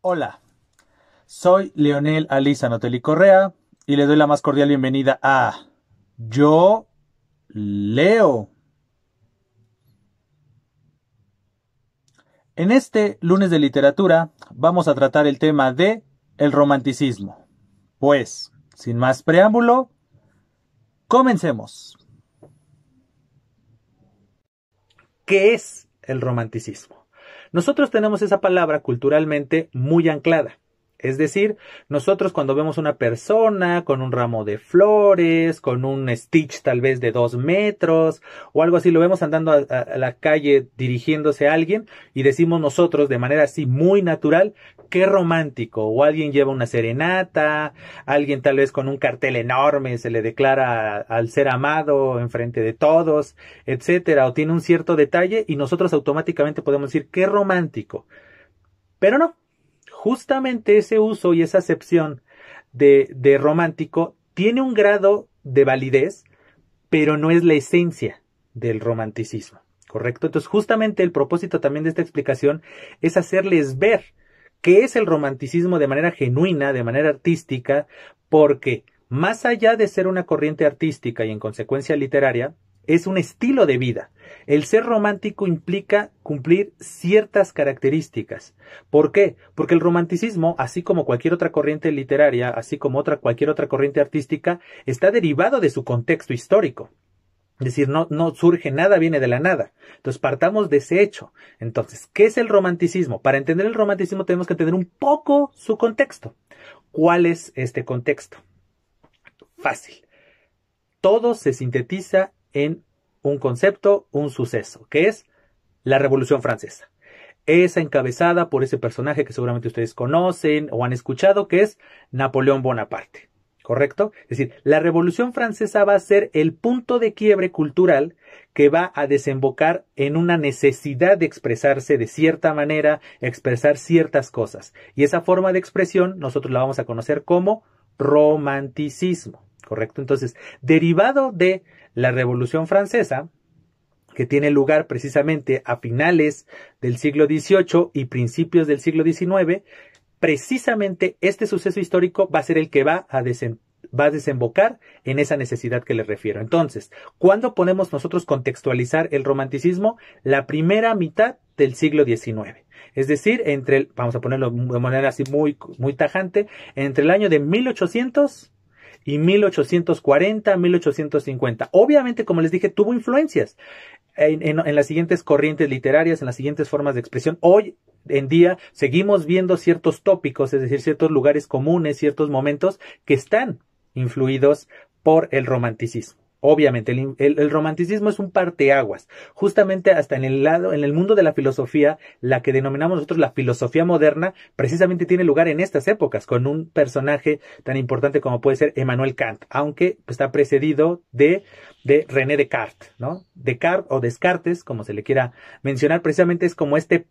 Hola, soy Leonel Aliza Notelli Correa y le doy la más cordial bienvenida a Yo Leo. En este lunes de literatura vamos a tratar el tema de el romanticismo. Pues, sin más preámbulo, comencemos. ¿Qué es el romanticismo? Nosotros tenemos esa palabra culturalmente muy anclada. Es decir, nosotros cuando vemos una persona con un ramo de flores, con un Stitch tal vez de 2 metros o algo así, lo vemos andando a la calle dirigiéndose a alguien y decimos nosotros de manera así muy natural, qué romántico. O alguien lleva una serenata, alguien tal vez con un cartel enorme se le declara al ser amado enfrente de todos, etcétera, o tiene un cierto detalle y nosotros automáticamente podemos decir qué romántico. Pero no. Justamente ese uso y esa acepción de romántico tiene un grado de validez, pero no es la esencia del romanticismo, ¿correcto? Entonces, justamente el propósito también de esta explicación es hacerles ver qué es el romanticismo de manera genuina, de manera artística, porque más allá de ser una corriente artística y en consecuencia literaria, es un estilo de vida. El ser romántico implica cumplir ciertas características. ¿Por qué? Porque el romanticismo, así como cualquier otra corriente literaria, así como cualquier otra corriente artística, está derivado de su contexto histórico. Es decir, no surge nada, viene de la nada. Entonces, partamos de ese hecho. Entonces, ¿qué es el romanticismo? Para entender el romanticismo tenemos que entender un poco su contexto. ¿Cuál es este contexto? Fácil. Todo se sintetiza en un concepto, un suceso, que es la Revolución Francesa. Esa encabezada por ese personaje que seguramente ustedes conocen o han escuchado, que es Napoleón Bonaparte. ¿Correcto? Es decir, la Revolución Francesa va a ser el punto de quiebre cultural que va a desembocar en una necesidad de expresarse de cierta manera, expresar ciertas cosas. Y esa forma de expresión nosotros la vamos a conocer como romanticismo. ¿Correcto? Entonces, derivado de la Revolución Francesa, que tiene lugar precisamente a finales del siglo XVIII y principios del siglo XIX, precisamente este suceso histórico va a ser el que va a desembocar en esa necesidad que les refiero. Entonces, ¿cuándo podemos nosotros contextualizar el romanticismo? La primera mitad del siglo XIX. Es decir, vamos a ponerlo de manera así muy, muy tajante, entre el año de 1800 y 1840, 1850. Obviamente, como les dije, tuvo influencias en las siguientes corrientes literarias, en las siguientes formas de expresión. Hoy en día seguimos viendo ciertos tópicos, es decir, ciertos lugares comunes, ciertos momentos que están influidos por el romanticismo. Obviamente, el romanticismo es un parteaguas. Justamente hasta en el mundo de la filosofía, la que denominamos nosotros la filosofía moderna, precisamente tiene lugar en estas épocas, con un personaje tan importante como puede ser Emmanuel Kant, aunque está precedido de René Descartes, ¿no? Descartes o Descartes, como se le quiera mencionar, precisamente es como este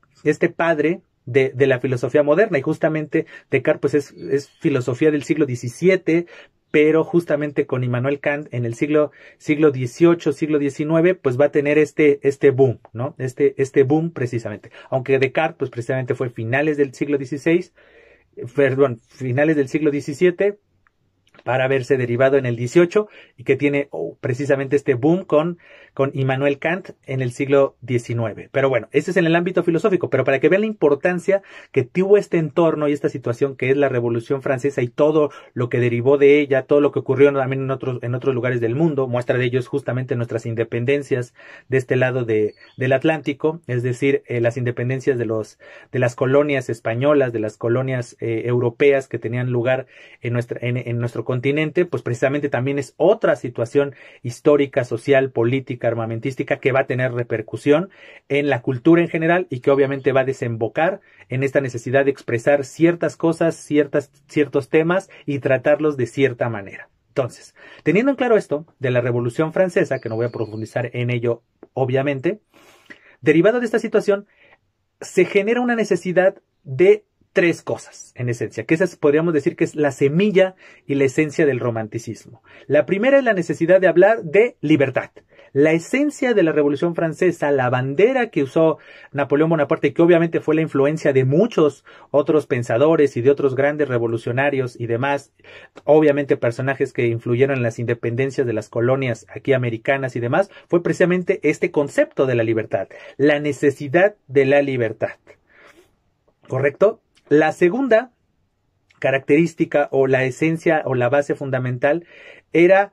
padre de la filosofía moderna, y justamente Descartes pues es filosofía del siglo XVII, pero justamente con Immanuel Kant en el siglo XVIII, siglo XIX, pues va a tener este boom, ¿no? Este boom precisamente. Aunque Descartes, pues precisamente fue finales del siglo XVI, finales del siglo XVII, para haberse derivado en el XVIII y que tiene precisamente este boom con Immanuel Kant en el siglo XIX. Pero bueno, ese es en el ámbito filosófico, pero para que vean la importancia que tuvo este entorno y esta situación que es la Revolución Francesa y todo lo que derivó de ella, todo lo que ocurrió también en otros lugares del mundo. Muestra de ello es justamente nuestras independencias de este lado del Atlántico, es decir, las independencias de las colonias españolas, de las colonias europeas que tenían lugar en nuestro continente, pues precisamente también es otra situación histórica, social, política, armamentística que va a tener repercusión en la cultura en general y que obviamente va a desembocar en esta necesidad de expresar ciertas cosas, ciertos temas y tratarlos de cierta manera. Entonces, teniendo en claro esto de la Revolución Francesa, que no voy a profundizar en ello obviamente, derivado de esta situación, se genera una necesidad de tres cosas, en esencia, que esas podríamos decir que es la semilla y la esencia del romanticismo. La primera es la necesidad de hablar de libertad. La esencia de la Revolución Francesa, la bandera que usó Napoleón Bonaparte, que obviamente fue la influencia de muchos otros pensadores y de otros grandes revolucionarios y demás, obviamente personajes que influyeron en las independencias de las colonias aquí americanas y demás, fue precisamente este concepto de la libertad, la necesidad de la libertad. ¿Correcto? La segunda característica o la esencia o la base fundamental era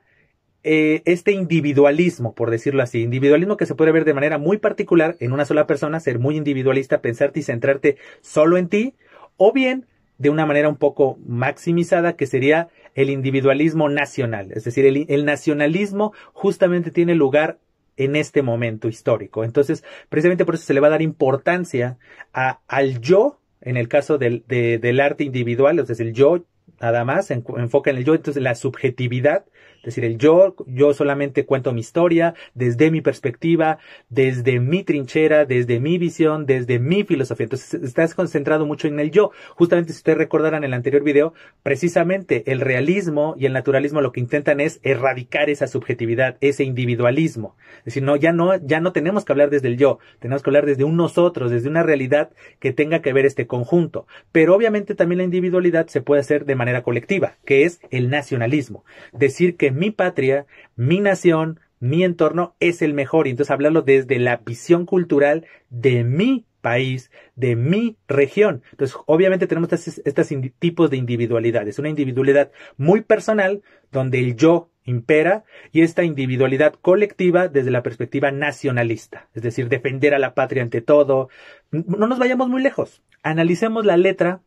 este individualismo, por decirlo así, individualismo que se puede ver de manera muy particular en una sola persona, ser muy individualista, pensarte y centrarte solo en ti, o bien de una manera un poco maximizada que sería el individualismo nacional, es decir, el nacionalismo justamente tiene lugar en este momento histórico. Entonces, precisamente por eso se le va a dar importancia al yo, en el caso del arte individual, es decir, el yo nada más, enfoca en el yo, entonces la subjetividad, es decir, el yo solamente cuento mi historia, desde mi perspectiva, desde mi trinchera, desde mi visión, desde mi filosofía. Entonces estás concentrado mucho en el yo. Justamente si ustedes recordarán en el anterior video, precisamente el realismo y el naturalismo lo que intentan es erradicar esa subjetividad, ese individualismo. Es decir, ya no tenemos que hablar desde el yo, tenemos que hablar desde un nosotros, desde una realidad que tenga que ver este conjunto. Pero obviamente también la individualidad se puede hacer de manera colectiva, que es el nacionalismo. Decir que mi patria, mi nación, mi entorno es el mejor. Y entonces hablarlo desde la visión cultural de mi país, de mi región. Entonces, obviamente tenemos estos tipos de individualidades. Una individualidad muy personal, donde el yo impera, y esta individualidad colectiva desde la perspectiva nacionalista. Es decir, defender a la patria ante todo. No nos vayamos muy lejos. Analicemos la letra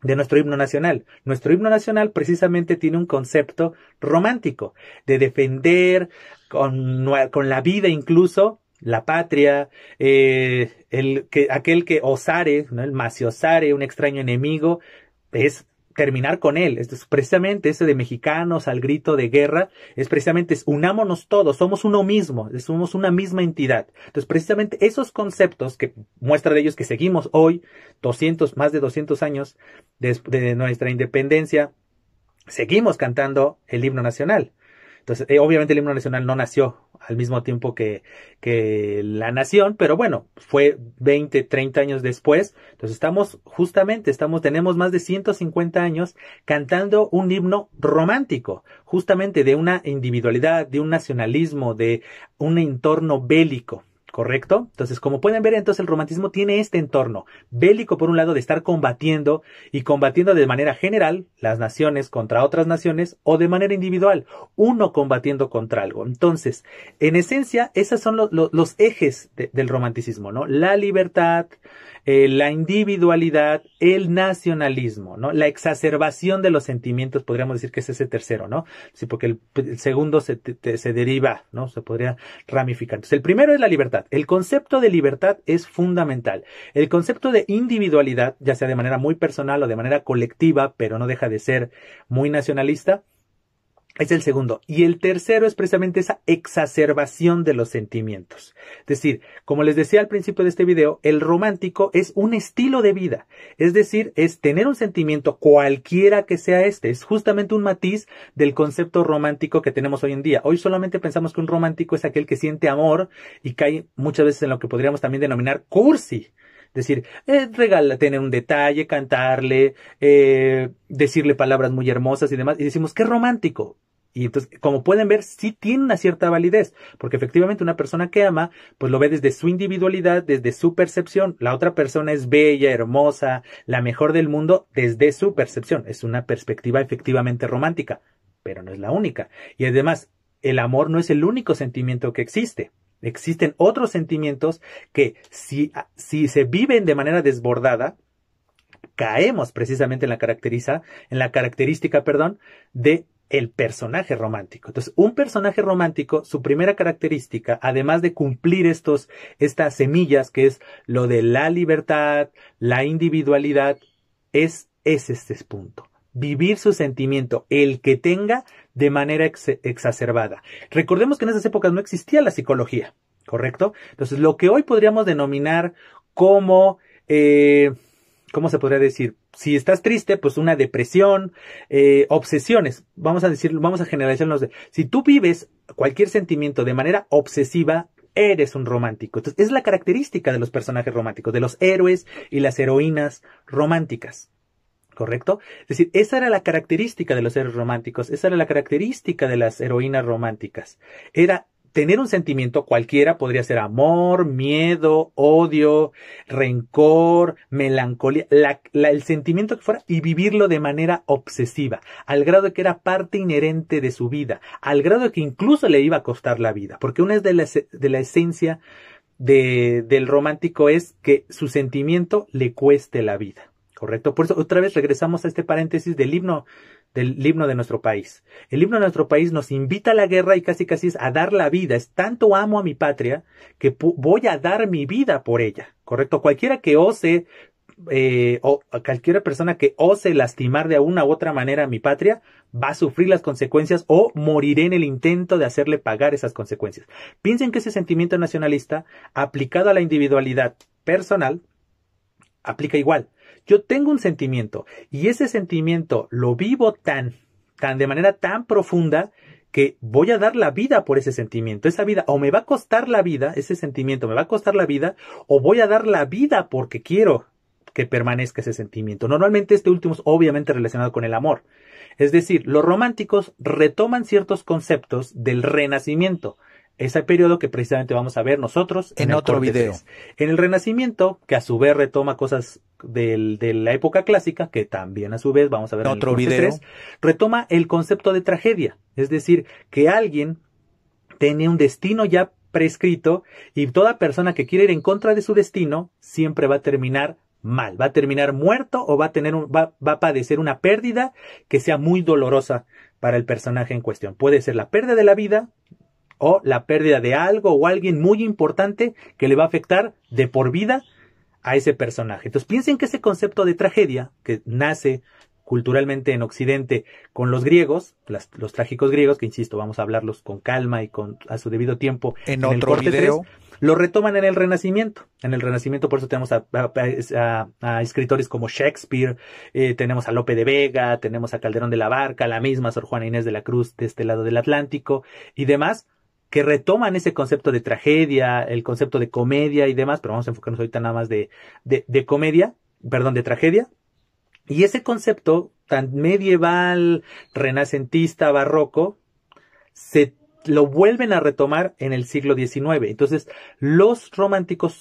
de nuestro himno nacional. Nuestro himno nacional precisamente tiene un concepto romántico, de defender con la vida incluso la patria, aquel que osare, ¿no? El masi osare, un extraño enemigo, es terminar con él. Esto es precisamente ese de mexicanos al grito de guerra, es precisamente unámonos todos, somos uno mismo, somos una misma entidad. Entonces precisamente esos conceptos que muestra de ellos que seguimos hoy, más de 200 años de nuestra independencia, seguimos cantando el himno nacional. Entonces, obviamente el himno nacional no nació al mismo tiempo que la nación, pero bueno, fue 20, 30 años después. Entonces tenemos más de 150 años cantando un himno romántico, justamente de una individualidad, de un nacionalismo, de un entorno bélico. ¿Correcto? Entonces, como pueden ver, entonces el romanticismo tiene este entorno bélico, por un lado, de estar combatiendo y combatiendo de manera general las naciones contra otras naciones o de manera individual, uno combatiendo contra algo. Entonces, en esencia, esos son los ejes del romanticismo, ¿no? La libertad, la individualidad, el nacionalismo, ¿no? La exacerbación de los sentimientos, podríamos decir que es ese tercero, ¿no? Sí, porque el segundo se deriva, ¿no? Se podría ramificar. Entonces, el primero es la libertad. El concepto de libertad es fundamental. El concepto de individualidad, ya sea de manera muy personal o de manera colectiva, pero no deja de ser muy nacionalista, es el segundo. Y el tercero es precisamente esa exacerbación de los sentimientos. Es decir, como les decía al principio de este video, el romántico es un estilo de vida. Es decir, es tener un sentimiento cualquiera que sea este. Es justamente un matiz del concepto romántico que tenemos hoy en día. Hoy solamente pensamos que un romántico es aquel que siente amor y cae muchas veces en lo que podríamos también denominar cursi. Es decir, tener un detalle, cantarle, decirle palabras muy hermosas y demás. Y decimos, qué romántico. Y entonces, como pueden ver, sí tiene una cierta validez. Porque efectivamente una persona que ama, pues lo ve desde su individualidad, desde su percepción. La otra persona es bella, hermosa, la mejor del mundo desde su percepción. Es una perspectiva efectivamente romántica, pero no es la única. Y además, el amor no es el único sentimiento que existe. Existen otros sentimientos que si se viven de manera desbordada, caemos precisamente en la característica, de el personaje romántico. Entonces, un personaje romántico, su primera característica, además de cumplir estas semillas, que es lo de la libertad, la individualidad, es este punto. Vivir su sentimiento, el que tenga, de manera exacerbada. Recordemos que en esas épocas no existía la psicología, ¿correcto? Entonces, lo que hoy podríamos denominar como, ¿cómo se podría decir? si estás triste, pues una depresión, obsesiones, vamos a generalizarnos. Si tú vives cualquier sentimiento de manera obsesiva, eres un romántico. Entonces, es la característica de los personajes románticos, de los héroes y las heroínas románticas. ¿Correcto? Es decir, esa era la característica de los héroes románticos, esa era la característica de las heroínas románticas. Era tener un sentimiento cualquiera, podría ser amor, miedo, odio, rencor, melancolía, el sentimiento que fuera, y vivirlo de manera obsesiva, al grado de que era parte inherente de su vida, al grado de que incluso le iba a costar la vida, porque una de la esencia del romántico es que su sentimiento le cueste la vida. ¿Correcto? Por eso otra vez regresamos a este paréntesis del himno de nuestro país. El himno de nuestro país nos invita a la guerra y casi es a dar la vida. Es tanto amo a mi patria que voy a dar mi vida por ella. ¿Correcto? Cualquiera que ose o cualquier persona que ose lastimar de una u otra manera a mi patria va a sufrir las consecuencias o moriré en el intento de hacerle pagar esas consecuencias. Piensen que ese sentimiento nacionalista aplicado a la individualidad personal aplica igual. Yo tengo un sentimiento y ese sentimiento lo vivo de manera tan profunda que voy a dar la vida por ese sentimiento. Esa vida o me va a costar la vida, ese sentimiento me va a costar la vida, o voy a dar la vida porque quiero que permanezca ese sentimiento. Normalmente este último es obviamente relacionado con el amor. Es decir, los románticos retoman ciertos conceptos del Renacimiento. Ese periodo que precisamente vamos a ver nosotros en otro video. 3. En el Renacimiento, que a su vez retoma cosas de la época clásica, que también a su vez vamos a ver en otro video, 3, retoma el concepto de tragedia. Es decir, que alguien tiene un destino ya prescrito y toda persona que quiere ir en contra de su destino siempre va a terminar mal, va a terminar muerto o va a padecer una pérdida que sea muy dolorosa para el personaje en cuestión. Puede ser la pérdida de la vida o la pérdida de algo o alguien muy importante que le va a afectar de por vida a ese personaje. Entonces piensen que ese concepto de tragedia, que nace culturalmente en Occidente con los griegos, los trágicos griegos, que insisto, vamos a hablarlos con calma y a su debido tiempo en otro video, 3, lo retoman en el Renacimiento. En el Renacimiento por eso tenemos a escritores como Shakespeare, tenemos a Lope de Vega, tenemos a Calderón de la Barca, la misma Sor Juana Inés de la Cruz de este lado del Atlántico y demás, que retoman ese concepto de tragedia, el concepto de comedia y demás, pero vamos a enfocarnos ahorita nada más de tragedia. Y ese concepto tan medieval, renacentista, barroco, se lo vuelven a retomar en el siglo XIX. Entonces, los románticos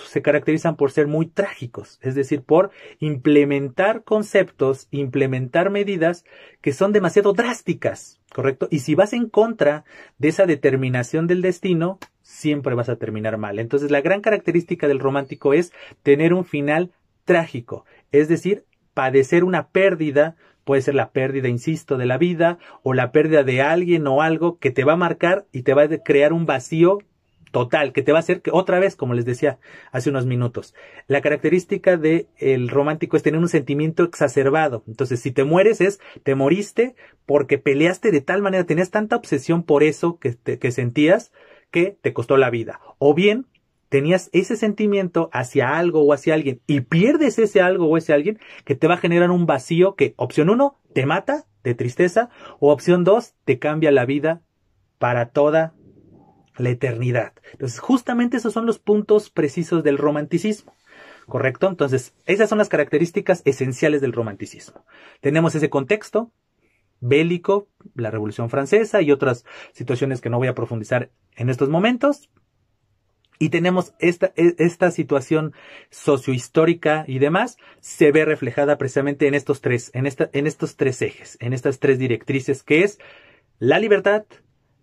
se caracterizan por ser muy trágicos, es decir, por implementar conceptos, implementar medidas que son demasiado drásticas, ¿correcto? Y si vas en contra de esa determinación del destino, siempre vas a terminar mal. Entonces, la gran característica del romántico es tener un final trágico, es decir, padecer una pérdida. Puede ser la pérdida, insisto, de la vida o la pérdida de alguien o algo que te va a marcar y te va a crear un vacío total, que te va a hacer que otra vez, como les decía hace unos minutos, la característica del romántico es tener un sentimiento exacerbado. Entonces, si te mueres te moriste porque peleaste de tal manera, tenías tanta obsesión por eso que sentías que te costó la vida. O bien, tenías ese sentimiento hacia algo o hacia alguien y pierdes ese algo o ese alguien que te va a generar un vacío que, opción 1, te mata de tristeza o opción 2, te cambia la vida para toda la eternidad. Entonces, justamente esos son los puntos precisos del romanticismo, ¿correcto? Entonces, esas son las características esenciales del romanticismo. Tenemos ese contexto bélico, la Revolución Francesa y otras situaciones que no voy a profundizar en estos momentos. Y tenemos esta situación sociohistórica y demás, se ve reflejada precisamente en estos tres ejes, en estas tres directrices, que es la libertad,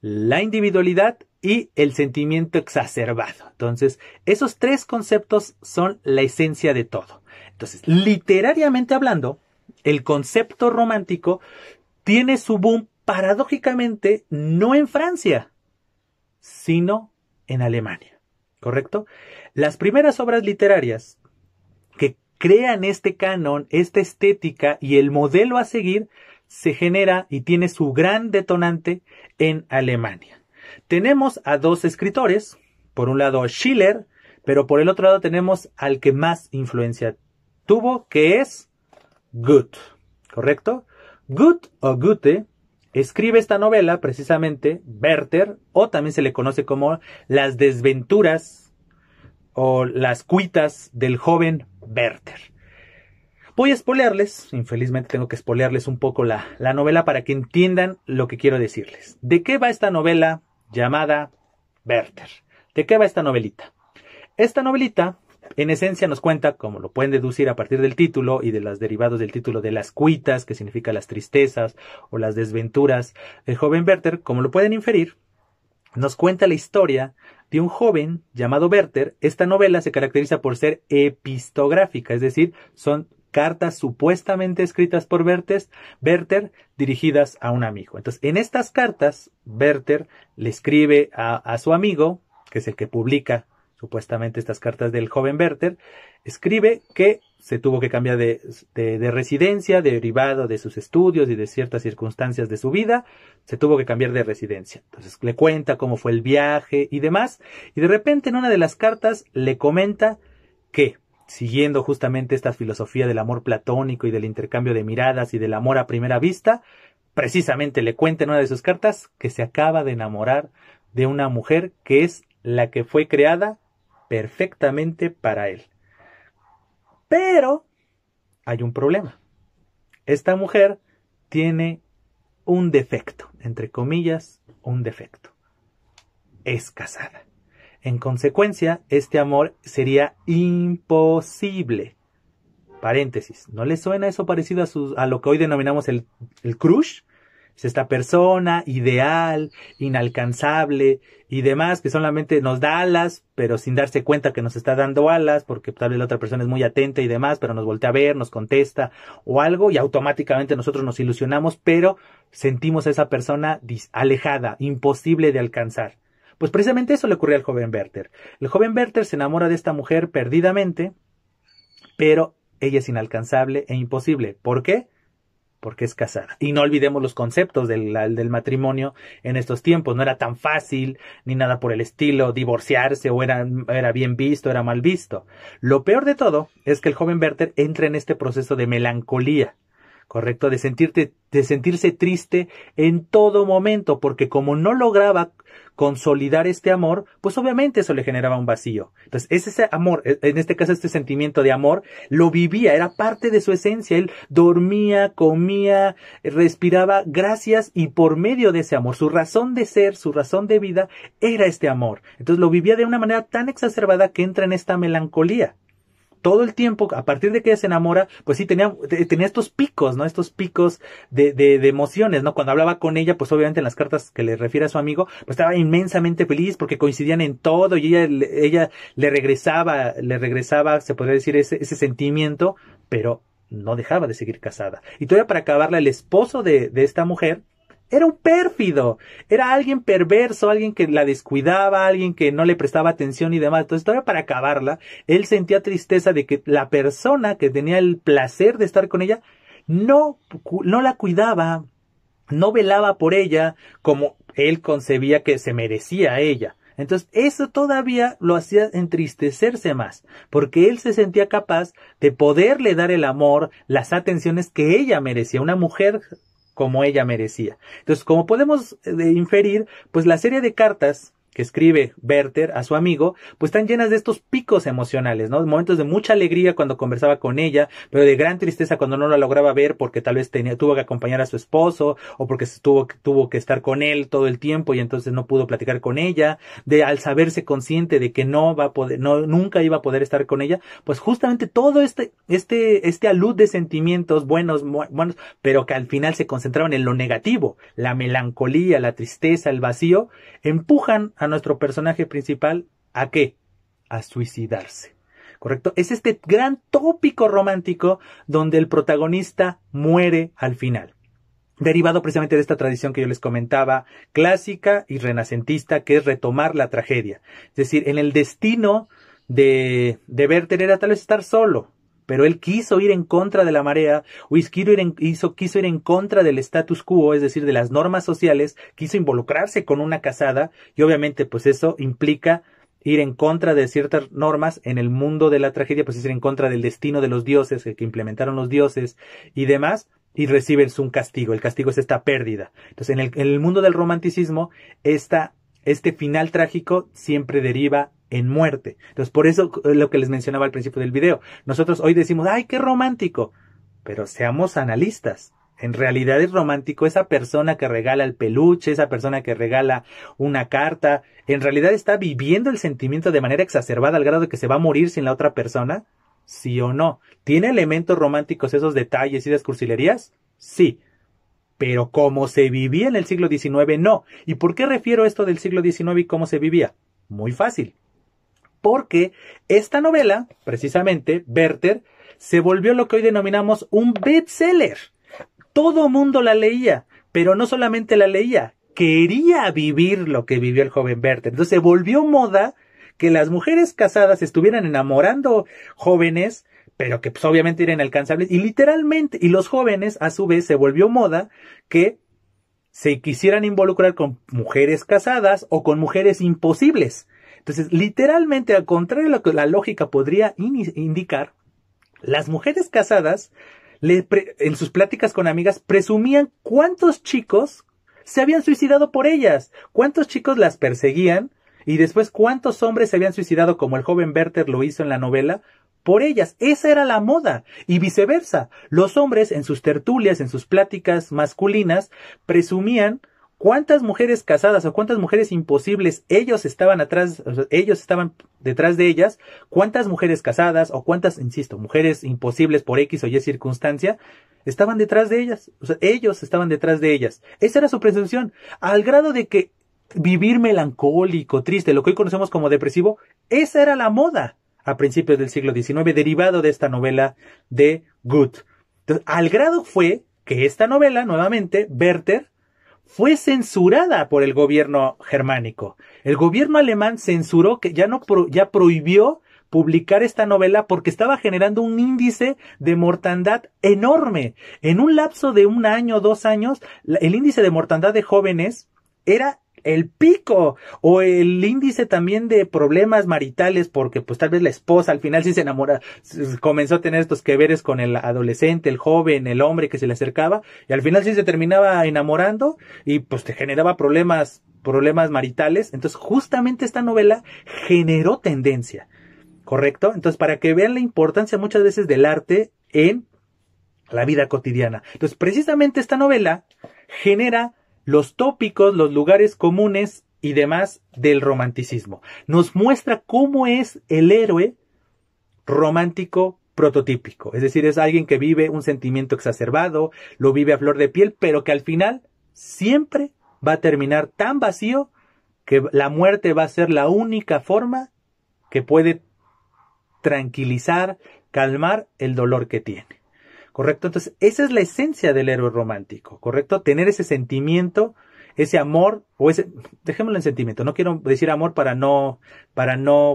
la individualidad y el sentimiento exacerbado. Entonces, esos tres conceptos son la esencia de todo. Entonces, literariamente hablando, el concepto romántico tiene su boom, paradójicamente, no en Francia, sino en Alemania. ¿Correcto? Las primeras obras literarias que crean este canon, esta estética y el modelo a seguir se genera y tiene su gran detonante en Alemania. Tenemos a dos escritores, por un lado Schiller, pero por el otro lado tenemos al que más influencia tuvo, que es Gut, ¿correcto? Gut o Goethe escribe esta novela precisamente, Werther, o también se le conoce como Las desventuras o las cuitas del joven Werther. Voy a spoilearles, infelizmente tengo que spoilearles un poco la novela para que entiendan lo que quiero decirles. ¿De qué va esta novela llamada Werther? ¿De qué va esta novelita? Esta novelita, en esencia, nos cuenta, como lo pueden deducir a partir del título y de los derivados del título, de las cuitas, que significa las tristezas o las desventuras del joven Werther, como lo pueden inferir, nos cuenta la historia de un joven llamado Werther. Esta novela se caracteriza por ser epistográfica, es decir, son cartas supuestamente escritas por Werther dirigidas a un amigo. Entonces, en estas cartas, Werther le escribe a su amigo, que es el que publica supuestamente estas cartas del joven Werther, escribe que se tuvo que cambiar de residencia, derivado de sus estudios y de ciertas circunstancias de su vida, se tuvo que cambiar de residencia. Entonces le cuenta cómo fue el viaje y demás, y de repente en una de las cartas le comenta que, siguiendo justamente esta filosofía del amor platónico y del intercambio de miradas y del amor a primera vista, precisamente le cuenta en una de sus cartas que se acaba de enamorar de una mujer que es la que fue creada perfectamente para él. Pero hay un problema. Esta mujer tiene un defecto, entre comillas, un defecto. Es casada. En consecuencia, este amor sería imposible. Paréntesis, ¿no le suena eso parecido a lo que hoy denominamos el crush? Es esta persona ideal, inalcanzable y demás, que solamente nos da alas, pero sin darse cuenta que nos está dando alas, porque tal vez la otra persona es muy atenta y demás, pero nos voltea a ver, nos contesta o algo, y automáticamente nosotros nos ilusionamos, pero sentimos a esa persona alejada, imposible de alcanzar. Pues precisamente eso le ocurrió al joven Werther. El joven Werther se enamora de esta mujer perdidamente, pero ella es inalcanzable e imposible. ¿Por qué? Porque es casada. Y no olvidemos los conceptos del matrimonio en estos tiempos. No era tan fácil, ni nada por el estilo, divorciarse, o era bien visto, era mal visto. Lo peor de todo es que el joven Werther entra en este proceso de melancolía, ¿correcto? De sentirse triste en todo momento, porque como no lograba consolidar este amor, pues obviamente eso le generaba un vacío. Entonces, ese amor, en este caso este sentimiento de amor, lo vivía, era parte de su esencia. Él dormía, comía, respiraba gracias y por medio de ese amor. Su razón de ser, su razón de vida era este amor. Entonces lo vivía de una manera tan exacerbada que entra en esta melancolía. Todo el tiempo, a partir de que ella se enamora, pues sí tenía estos picos, ¿no? Estos picos de emociones, ¿no? Cuando hablaba con ella, pues obviamente en las cartas que le refiere a su amigo, pues estaba inmensamente feliz porque coincidían en todo y ella le regresaba, se podría decir, ese sentimiento, pero no dejaba de seguir casada. Y todavía para acabarla, el esposo de esta mujer era un pérfido, era alguien perverso, alguien que la descuidaba, alguien que no le prestaba atención y demás. Entonces, todavía para acabarla, él sentía tristeza de que la persona que tenía el placer de estar con ella no la cuidaba, no velaba por ella como él concebía que se merecía a ella. Entonces, eso todavía lo hacía entristecerse más, porque él se sentía capaz de poderle dar el amor, las atenciones que ella merecía, una mujer como ella merecía. Entonces, como podemos inferir, pues la serie de cartas que escribe Werther a su amigo, pues están llenas de estos picos emocionales, ¿no? Momentos de mucha alegría cuando conversaba con ella, pero de gran tristeza cuando no la lograba ver porque tal vez tuvo que acompañar a su esposo o porque tuvo que estar con él todo el tiempo y entonces no pudo platicar con ella, de al saberse consciente de que nunca iba a poder estar con ella, pues justamente todo este alud de sentimientos buenos, pero que al final se concentraban en lo negativo, la melancolía, la tristeza, el vacío, empujan a nuestro personaje principal, ¿a qué? A suicidarse, ¿correcto? Es este gran tópico romántico donde el protagonista muere al final. Derivado precisamente de esta tradición que yo les comentaba, clásica y renacentista, que es retomar la tragedia. Es decir, en el destino de Werther era tal vez estar solo, pero él quiso ir en contra de la marea, o quiso ir en contra del status quo, es decir, de las normas sociales, quiso involucrarse con una casada, y obviamente pues eso implica ir en contra de ciertas normas en el mundo de la tragedia, pues es ir en contra del destino de los dioses, que implementaron los dioses y demás, y recibes un castigo. El castigo es esta pérdida. Entonces, en el mundo del romanticismo, este final trágico siempre deriva en muerte. Entonces, por eso lo que les mencionaba al principio del video. Nosotros hoy decimos, ¡ay, qué romántico! Pero seamos analistas. En realidad es romántico esa persona que regala el peluche, esa persona que regala una carta. ¿En realidad está viviendo el sentimiento de manera exacerbada al grado de que se va a morir sin la otra persona? ¿Sí o no? ¿Tiene elementos románticos esos detalles y esas cursilerías? Sí. Pero como se vivía en el siglo XIX, no. ¿Y por qué refiero esto del siglo XIX y cómo se vivía? Muy fácil. Porque esta novela, precisamente, Werther, se volvió lo que hoy denominamos un bestseller. Todo mundo la leía, pero no solamente la leía, quería vivir lo que vivió el joven Werther. Entonces se volvió moda que las mujeres casadas estuvieran enamorando jóvenes, pero que pues obviamente eran inalcanzables, y literalmente, y los jóvenes a su vez se volvió moda que se quisieran involucrar con mujeres casadas o con mujeres imposibles. Entonces, literalmente, al contrario de lo que la lógica podría indicar, las mujeres casadas, en sus pláticas con amigas, presumían cuántos chicos se habían suicidado por ellas, cuántos chicos las perseguían, y después cuántos hombres se habían suicidado, como el joven Werther lo hizo en la novela, por ellas. Esa era la moda. Y viceversa. Los hombres, en sus tertulias, en sus pláticas masculinas, presumían cuántas mujeres casadas o cuántas mujeres imposibles ellos estaban detrás de ellas, cuántas mujeres casadas o cuántas, insisto, mujeres imposibles por X o Y circunstancia, estaban detrás de ellas. O sea, ellos estaban detrás de ellas. Esa era su presunción. Al grado de que vivir melancólico, triste, lo que hoy conocemos como depresivo, esa era la moda a principios del siglo XIX, derivado de esta novela de Goethe. Entonces, al grado fue que esta novela, nuevamente, Werther, fue censurada por el gobierno germánico. El gobierno alemán censuró, que ya prohibió publicar esta novela porque estaba generando un índice de mortandad enorme. En un lapso de 1 año, 2 años, el índice de mortandad de jóvenes era el pico, o el índice también de problemas maritales, porque pues tal vez la esposa al final sí se enamora, comenzó a tener estos que veres con el adolescente, el joven, el hombre que se le acercaba, y al final sí se terminaba enamorando, y pues te generaba problemas maritales. Entonces justamente esta novela generó tendencia, ¿correcto? Entonces, para que vean la importancia muchas veces del arte en la vida cotidiana. Entonces, precisamente esta novela genera los tópicos, los lugares comunes y demás del romanticismo. Nos muestra cómo es el héroe romántico prototípico. Es decir, es alguien que vive un sentimiento exacerbado, lo vive a flor de piel, pero que al final siempre va a terminar tan vacío que la muerte va a ser la única forma que puede tranquilizar, calmar el dolor que tiene. ¿Correcto? Entonces, esa es la esencia del héroe romántico, ¿correcto? Tener ese sentimiento, ese amor, dejémoslo en sentimiento, no quiero decir amor para no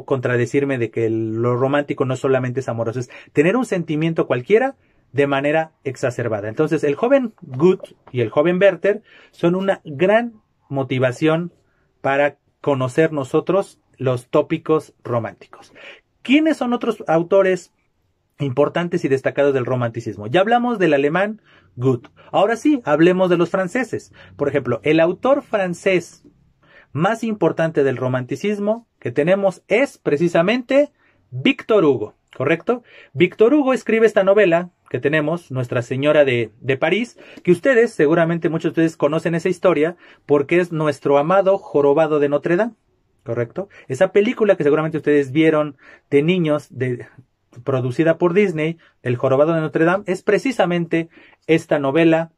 contradecirme de que lo romántico no solamente es amoroso, es tener un sentimiento cualquiera de manera exacerbada. Entonces, el joven Goethe y el joven Werther son una gran motivación para conocer nosotros los tópicos románticos. ¿Quiénes son otros autores importantes y destacados del romanticismo? Ya hablamos del alemán Goethe. Ahora sí, hablemos de los franceses. Por ejemplo, el autor francés más importante del romanticismo que tenemos es precisamente Víctor Hugo, ¿correcto? Víctor Hugo escribe esta novela que tenemos, Nuestra Señora de París, que ustedes, seguramente muchos de ustedes conocen esa historia porque es Nuestro amado Jorobado de Notre Dame, ¿correcto? Esa película que seguramente ustedes vieron de niños, producida por Disney, El Jorobado de Notre Dame, es precisamente esta novela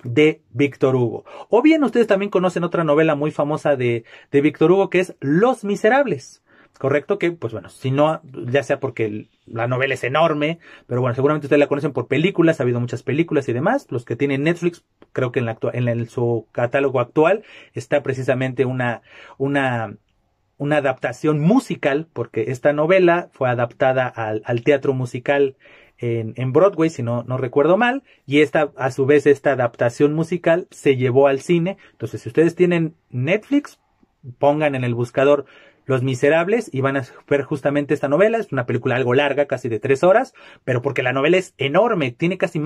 de Víctor Hugo. O bien ustedes también conocen otra novela muy famosa de Víctor Hugo, que es Los Miserables, ¿correcto? Que, pues bueno, si no, ya sea porque la novela es enorme, pero bueno, seguramente ustedes la conocen por películas, ha habido muchas películas y demás. Los que tienen Netflix, creo que en su catálogo actual está precisamente una adaptación musical, porque esta novela fue adaptada al teatro musical en Broadway, si no recuerdo mal, y a su vez esta adaptación musical se llevó al cine. Entonces, si ustedes tienen Netflix, pongan en el buscador Los Miserables y van a ver justamente esta novela. Es una película algo larga, casi de 3 horas, pero porque la novela es enorme, tiene casi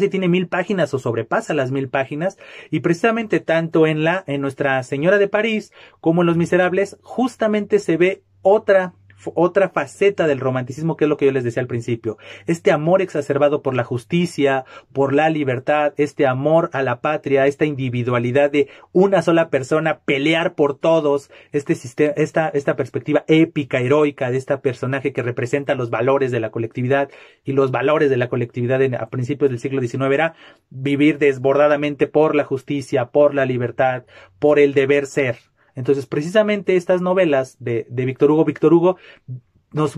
tiene 1000 páginas o sobrepasa las 1000 páginas, y precisamente tanto en Nuestra Señora de París como en Los Miserables justamente se ve otra faceta del romanticismo, que es lo que yo les decía al principio. Este amor exacerbado por la justicia, por la libertad, este amor a la patria, esta individualidad de una sola persona, pelear por todos, esta perspectiva épica, heroica de este personaje que representa los valores de la colectividad, y los valores de la colectividad a principios del siglo XIX era vivir desbordadamente por la justicia, por la libertad, por el deber ser. Entonces, precisamente estas novelas de Víctor Hugo nos,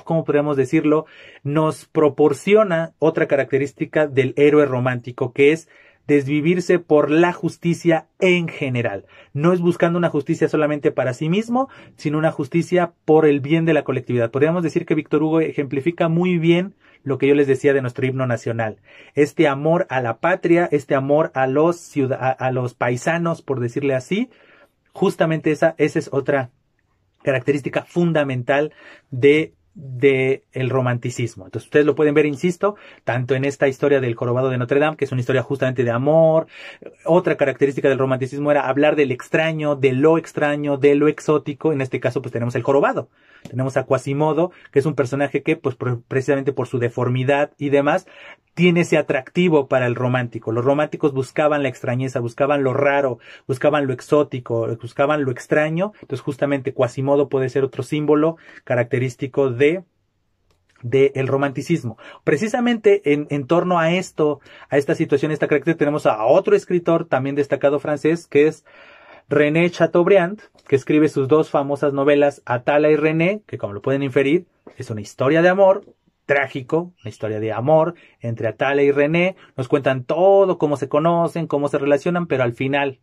¿cómo podríamos decirlo? Nos proporciona otra característica del héroe romántico, que es desvivirse por la justicia en general. No es buscando una justicia solamente para sí mismo, sino una justicia por el bien de la colectividad. Podríamos decir que Víctor Hugo ejemplifica muy bien lo que yo les decía de nuestro himno nacional. Este amor a la patria, este amor a los paisanos, por decirle así. Justamente esa es otra característica fundamental de el romanticismo. Entonces ustedes lo pueden ver, insisto, tanto en esta historia del Jorobado de Notre Dame, que es una historia justamente de amor. Otra característica del romanticismo era hablar del extraño, de lo exótico. En este caso pues tenemos el jorobado, tenemos a Quasimodo, que es un personaje que pues precisamente por su deformidad y demás tiene ese atractivo para el romántico. Los románticos buscaban la extrañeza, buscaban lo raro, buscaban lo exótico, buscaban lo extraño. Entonces justamente Quasimodo puede ser otro símbolo característico de el romanticismo. Precisamente en torno a esto, a esta situación, esta característica, tenemos a otro escritor también destacado francés, que es René Chateaubriand, que escribe sus 2 famosas novelas, Atala y René, que como lo pueden inferir, es una historia de amor trágico, una historia de amor entre Atala y René. Nos cuentan todo, cómo se conocen, cómo se relacionan, pero al final,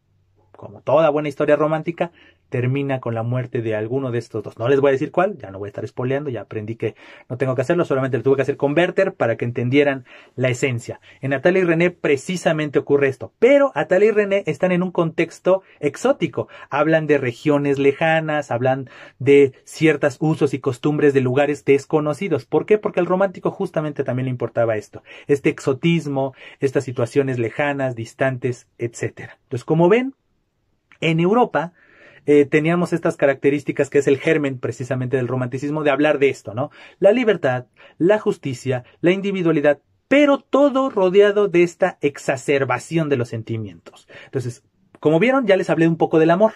como toda buena historia romántica, termina con la muerte de alguno de estos dos. No les voy a decir cuál, ya no voy a estar spoileando, ya aprendí que no tengo que hacerlo, solamente lo tuve que hacer con Werther para que entendieran la esencia. En Atala y René precisamente ocurre esto, pero Atala y René están en un contexto exótico. Hablan de regiones lejanas, hablan de ciertos usos y costumbres de lugares desconocidos. ¿Por qué? Porque al romántico justamente también le importaba esto, este exotismo, estas situaciones lejanas, distantes, etc. Entonces, como ven, en Europa teníamos estas características, que es el germen precisamente del romanticismo, de hablar de esto, ¿no? La libertad, la justicia, la individualidad, pero todo rodeado de esta exacerbación de los sentimientos. Entonces, como vieron, ya les hablé un poco del amor.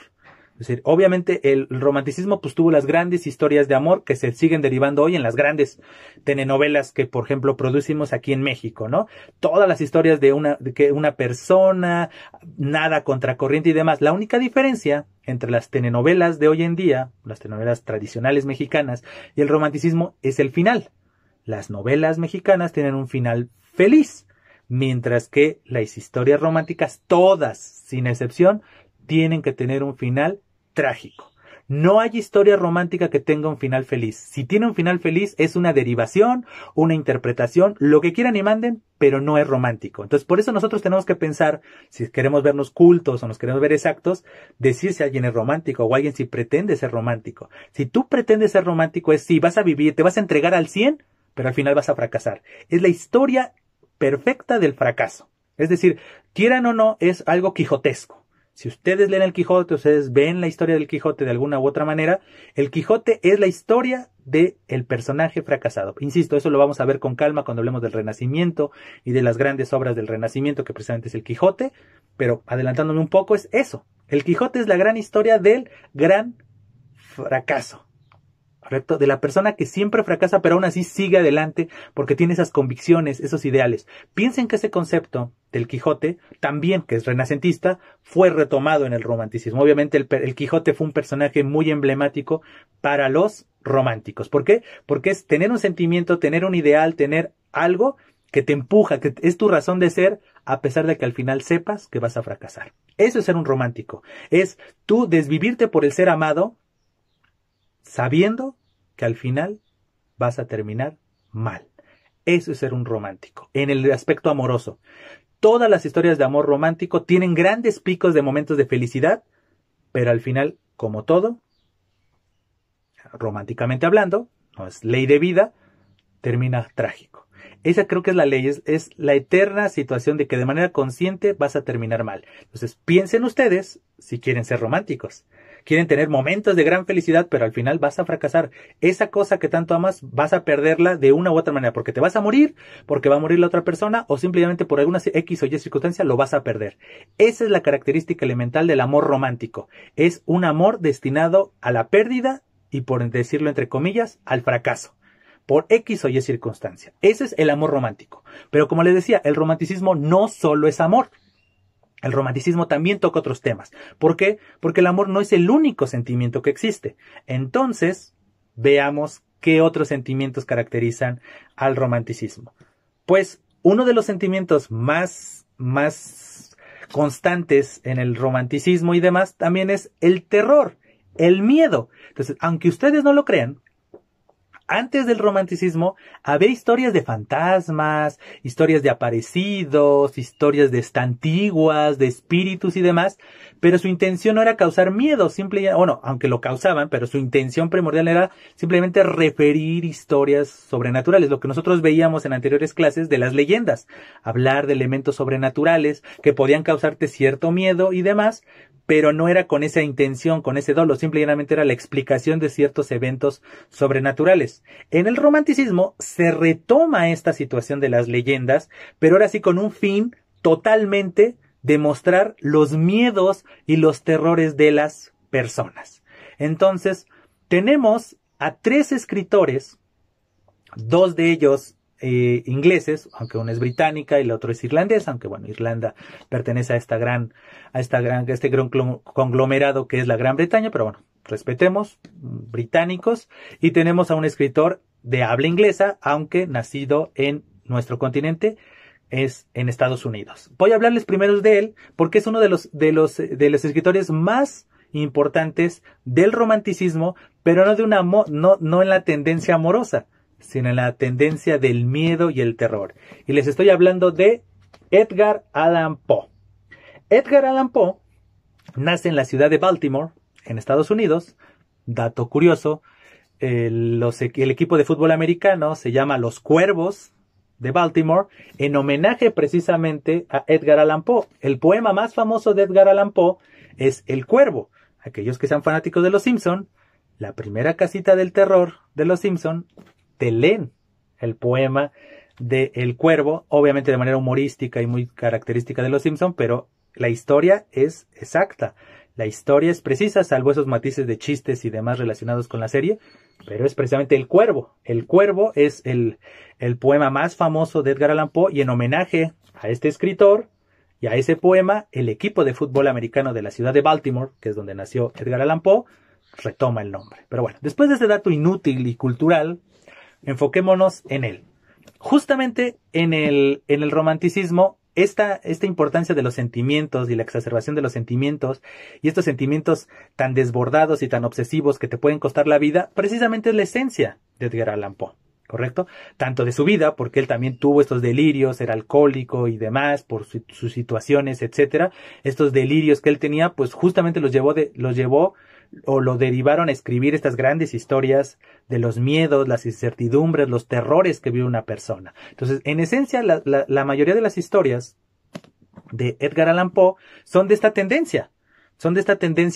Es decir, obviamente el romanticismo pues tuvo las grandes historias de amor que se siguen derivando hoy en las grandes telenovelas que, por ejemplo, producimos aquí en México, ¿no? Todas las historias de que una persona nada contracorriente y demás. La única diferencia entre las telenovelas de hoy en día, las telenovelas tradicionales mexicanas, y el romanticismo es el final. Las novelas mexicanas tienen un final feliz, mientras que las historias románticas, todas, sin excepción, tienen que tener un final trágico. No hay historia romántica que tenga un final feliz. Si tiene un final feliz, es una derivación, una interpretación, lo que quieran y manden, pero no es romántico. Entonces, por eso nosotros tenemos que pensar, si queremos vernos cultos o nos queremos ver exactos, decir si alguien es romántico o alguien si pretende ser romántico. Si tú pretendes ser romántico, es si vas a vivir, te vas a entregar al 100, pero al final vas a fracasar. Es la historia perfecta del fracaso. Es decir, quieran o no, es algo quijotesco. Si ustedes leen el Quijote, ustedes ven la historia del Quijote de alguna u otra manera, el Quijote es la historia del personaje fracasado. Insisto, eso lo vamos a ver con calma cuando hablemos del Renacimiento y de las grandes obras del Renacimiento, que precisamente es el Quijote, pero adelantándome un poco, es eso. El Quijote es la gran historia del gran fracaso. ¿Correcto? De la persona que siempre fracasa, pero aún así sigue adelante porque tiene esas convicciones, esos ideales. Piensen que ese concepto del Quijote, también que es renacentista, fue retomado en el romanticismo. Obviamente el Quijote fue un personaje muy emblemático para los románticos. ¿Por qué? Porque es tener un sentimiento, tener un ideal, tener algo que te empuja, que es tu razón de ser, a pesar de que al final sepas que vas a fracasar. Eso es ser un romántico. Es tú desvivirte por el ser amado, sabiendo que al final vas a terminar mal. Eso es ser un romántico. En el aspecto amoroso, todas las historias de amor romántico tienen grandes picos de momentos de felicidad, pero al final como todo, románticamente hablando, no es ley de vida, termina trágico. Esa creo que es la ley, es la eterna situación de que de manera consciente vas a terminar mal. Entonces piensen ustedes si quieren ser románticos. Quieren tener momentos de gran felicidad, pero al final vas a fracasar. Esa cosa que tanto amas vas a perderla de una u otra manera, porque te vas a morir, porque va a morir la otra persona, o simplemente por alguna X o Y circunstancia lo vas a perder. Esa es la característica elemental del amor romántico. Es un amor destinado a la pérdida y, por decirlo entre comillas, al fracaso. Por X o Y circunstancia. Ese es el amor romántico. Pero como les decía, el romanticismo no solo es amor. El romanticismo también toca otros temas. ¿Por qué? Porque el amor no es el único sentimiento que existe. Entonces, veamos qué otros sentimientos caracterizan al romanticismo. Pues uno de los sentimientos más constantes en el romanticismo y demás también es el terror, el miedo. Entonces, aunque ustedes no lo crean, antes del romanticismo había historias de fantasmas, historias de aparecidos, historias de antiguas, de espíritus y demás, pero su intención no era causar miedo, aunque lo causaban, pero su intención primordial era simplemente referir historias sobrenaturales, lo que nosotros veíamos en anteriores clases de las leyendas, hablar de elementos sobrenaturales que podían causarte cierto miedo y demás, pero no era con esa intención, con ese dolo, simplemente era la explicación de ciertos eventos sobrenaturales. En el romanticismo se retoma esta situación de las leyendas, pero ahora sí con un fin totalmente de mostrar los miedos y los terrores de las personas. Entonces, tenemos a 3 escritores, 2 de ellos ingleses, aunque una es británica y la otra es irlandesa, aunque bueno, Irlanda pertenece a este gran conglomerado que es la Gran Bretaña, pero bueno, respetemos, británicos, y tenemos a un escritor de habla inglesa, aunque nacido en nuestro continente, es en Estados Unidos. Voy a hablarles primero de él, porque es uno de los escritores más importantes del romanticismo, pero no en la tendencia amorosa, sino en la tendencia del miedo y el terror. Y les estoy hablando de Edgar Allan Poe. Edgar Allan Poe nace en la ciudad de Baltimore, en Estados Unidos. Dato curioso, el equipo de fútbol americano se llama los Cuervos de Baltimore, en homenaje precisamente a Edgar Allan Poe. El poema más famoso de Edgar Allan Poe es El Cuervo. Aquellos que sean fanáticos de Los Simpson, la primera casita del terror de Los Simpson, te leen el poema de El Cuervo, obviamente de manera humorística y muy característica de Los Simpson, pero la historia es exacta. La historia es precisa, salvo esos matices de chistes y demás relacionados con la serie, pero es precisamente El Cuervo. El Cuervo es el poema más famoso de Edgar Allan Poe, y en homenaje a este escritor y a ese poema, el equipo de fútbol americano de la ciudad de Baltimore, que es donde nació Edgar Allan Poe, retoma el nombre. Pero bueno, después de este dato inútil y cultural, enfoquémonos en él. Justamente en el romanticismo, esta importancia de los sentimientos y la exacerbación de los sentimientos y estos sentimientos tan desbordados y tan obsesivos que te pueden costar la vida, precisamente es la esencia de Edgar Allan Poe, ¿correcto? Tanto de su vida, porque él también tuvo estos delirios, era alcohólico y demás, por sus situaciones, etcétera. Estos delirios que él tenía, pues justamente los llevó o lo derivaron a escribir estas grandes historias de los miedos, las incertidumbres, los terrores que vive una persona. Entonces, en esencia, la mayoría de las historias de Edgar Allan Poe son de esta tendencia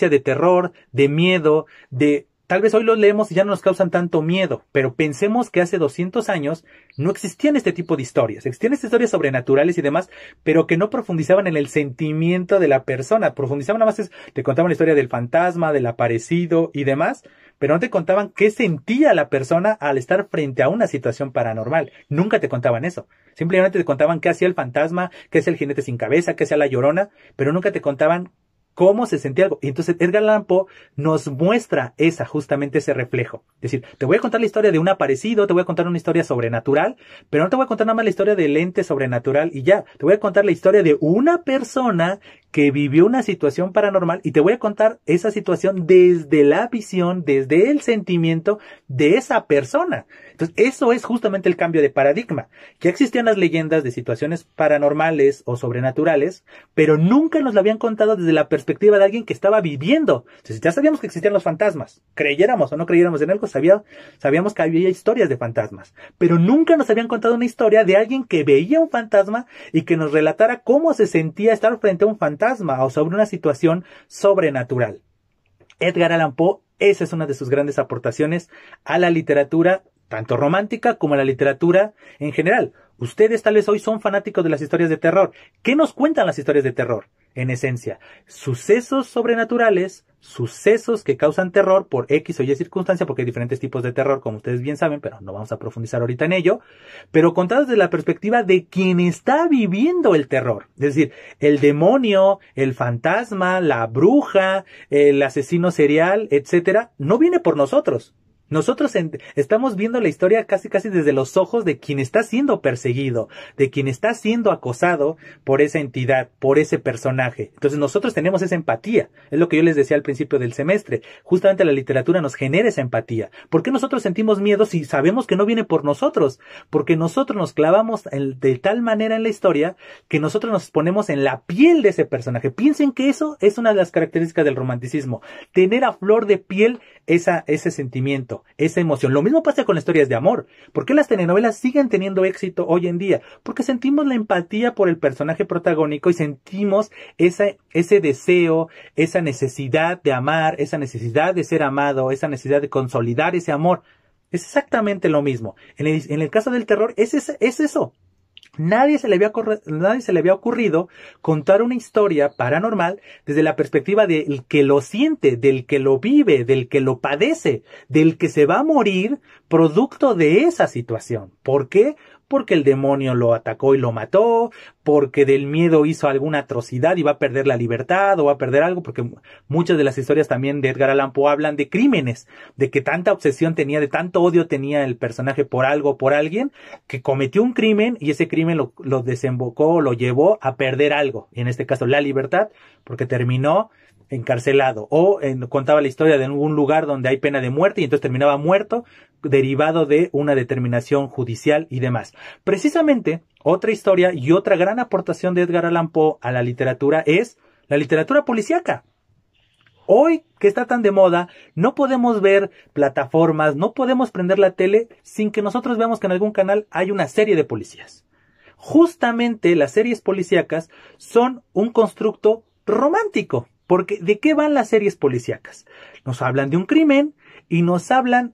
de terror, de miedo, tal vez hoy los leemos y ya no nos causan tanto miedo, pero pensemos que hace 200 años no existían este tipo de historias. Existían estas historias sobrenaturales y demás, pero que no profundizaban en el sentimiento de la persona. Profundizaban nada más, te contaban la historia del fantasma, del aparecido y demás, pero no te contaban qué sentía la persona al estar frente a una situación paranormal. Nunca te contaban eso. Simplemente te contaban qué hacía el fantasma, qué hacía el jinete sin cabeza, qué hacía la llorona, pero nunca te contaban cómo se sentía algo. Y entonces Edgar Allan Poe nos muestra justamente ese reflejo. Es decir, te voy a contar la historia de un aparecido, te voy a contar una historia sobrenatural, pero no te voy a contar nada más la historia del ente sobrenatural y ya. Te voy a contar la historia de una persona que vivió una situación paranormal y te voy a contar esa situación desde la visión, desde el sentimiento de esa persona. Entonces, eso es justamente el cambio de paradigma. Ya existían las leyendas de situaciones paranormales o sobrenaturales, pero nunca nos la habían contado desde la perspectiva de alguien que estaba viviendo. Entonces, ya sabíamos que existían los fantasmas. Creyéramos o no creyéramos en algo, sabíamos que había historias de fantasmas. Pero nunca nos habían contado una historia de alguien que veía un fantasma y que nos relatara cómo se sentía estar frente a un fantasma o sobre una situación sobrenatural. Edgar Allan Poe, esa es una de sus grandes aportaciones a la literatura, tanto romántica como a la literatura en general. Ustedes tal vez hoy son fanáticos de las historias de terror. ¿Qué nos cuentan las historias de terror? En esencia, sucesos sobrenaturales, sucesos que causan terror por X o Y circunstancia, porque hay diferentes tipos de terror, como ustedes bien saben, pero no vamos a profundizar ahorita en ello, pero contados desde la perspectiva de quien está viviendo el terror. Es decir, el demonio, el fantasma, la bruja, el asesino serial, etcétera, no viene por nosotros. Nosotros estamos viendo la historia casi desde los ojos de quien está siendo perseguido, de quien está siendo acosado por esa entidad, por ese personaje. Entonces nosotros tenemos esa empatía. Es lo que yo les decía al principio del semestre. Justamente la literatura nos genera esa empatía. ¿Por qué nosotros sentimos miedo si sabemos que no viene por nosotros? Porque nosotros nos clavamos de tal manera en la historia que nosotros nos ponemos en la piel de ese personaje. Piensen que eso es una de las características del romanticismo. Tener a flor de piel ese sentimiento, esa emoción. Lo mismo pasa con las historias de amor. ¿Por qué las telenovelas siguen teniendo éxito hoy en día? Porque sentimos la empatía por el personaje protagónico y sentimos ese deseo, esa necesidad de amar, esa necesidad de ser amado, esa necesidad de consolidar ese amor. Es exactamente lo mismo. En el caso del terror es eso. Nadie se le había ocurrido contar una historia paranormal desde la perspectiva del que lo siente, del que lo vive, del que lo padece, del que se va a morir producto de esa situación. ¿Por qué? Porque el demonio lo atacó y lo mató, porque del miedo hizo alguna atrocidad y va a perder la libertad o va a perder algo, porque muchas de las historias también de Edgar Allan Poe hablan de crímenes, de que tanta obsesión tenía, de tanto odio tenía el personaje por algo, por alguien, que cometió un crimen y ese crimen lo desembocó, lo llevó a perder algo, y en este caso la libertad, porque terminó encarcelado, o contaba la historia de un lugar donde hay pena de muerte y entonces terminaba muerto derivado de una determinación judicial y demás. Precisamente, otra historia y otra gran aportación de Edgar Allan Poe a la literatura es la literatura policíaca. Hoy, que está tan de moda, no podemos ver plataformas, no podemos prender la tele sin que nosotros veamos que en algún canal hay una serie de policías. Justamente las series policíacas son un constructo romántico. Porque, ¿de qué van las series policíacas? Nos hablan de un crimen y nos hablan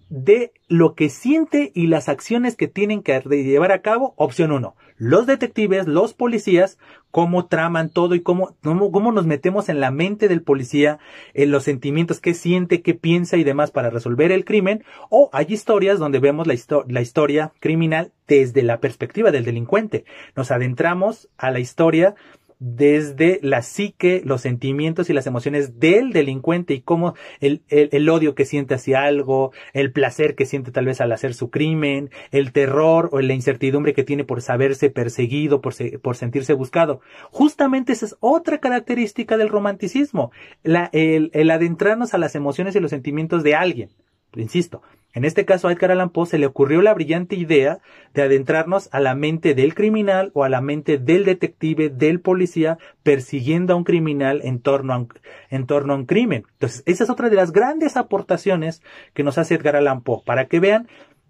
de lo que siente y las acciones que tienen que llevar a cabo. Opción 1. Los detectives, los policías, cómo traman todo y cómo nos metemos en la mente del policía, en los sentimientos que siente, que piensa y demás para resolver el crimen. O hay historias donde vemos la historia criminal desde la perspectiva del delincuente. Nos adentramos a la historia desde la psique, los sentimientos y las emociones del delincuente y cómo el odio que siente hacia algo, el placer que siente tal vez al hacer su crimen, el terror o la incertidumbre que tiene por saberse perseguido, por sentirse buscado. Justamente esa es otra característica del romanticismo, el adentrarnos a las emociones y los sentimientos de alguien. Insisto, en este caso a Edgar Allan Poe se le ocurrió la brillante idea de adentrarnos a la mente del criminal o a la mente del detective, del policía, persiguiendo a un criminal en torno a un crimen. Entonces, esa es otra de las grandes aportaciones que nos hace Edgar Allan Poe, para que vean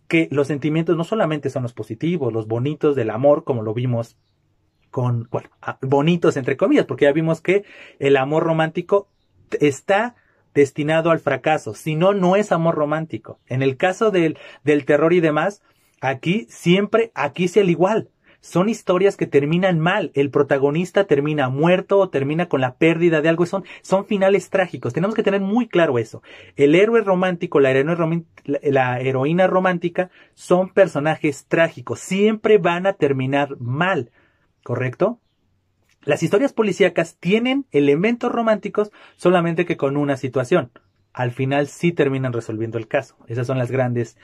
que los sentimientos no solamente son los positivos, los bonitos del amor, como lo vimos bonitos entre comillas, porque ya vimos que el amor romántico está destinado al fracaso, si no, no es amor romántico. En el caso del terror y demás, aquí sí al igual. Son historias que terminan mal. El protagonista termina muerto o termina con la pérdida de algo. Son finales trágicos. Tenemos que tener muy claro eso. El héroe romántico, la heroína romántica son personajes trágicos. Siempre van a terminar mal. ¿Correcto? Las historias policíacas tienen elementos románticos solamente que con una situación. Al final sí terminan resolviendo el caso. Esas son las grandes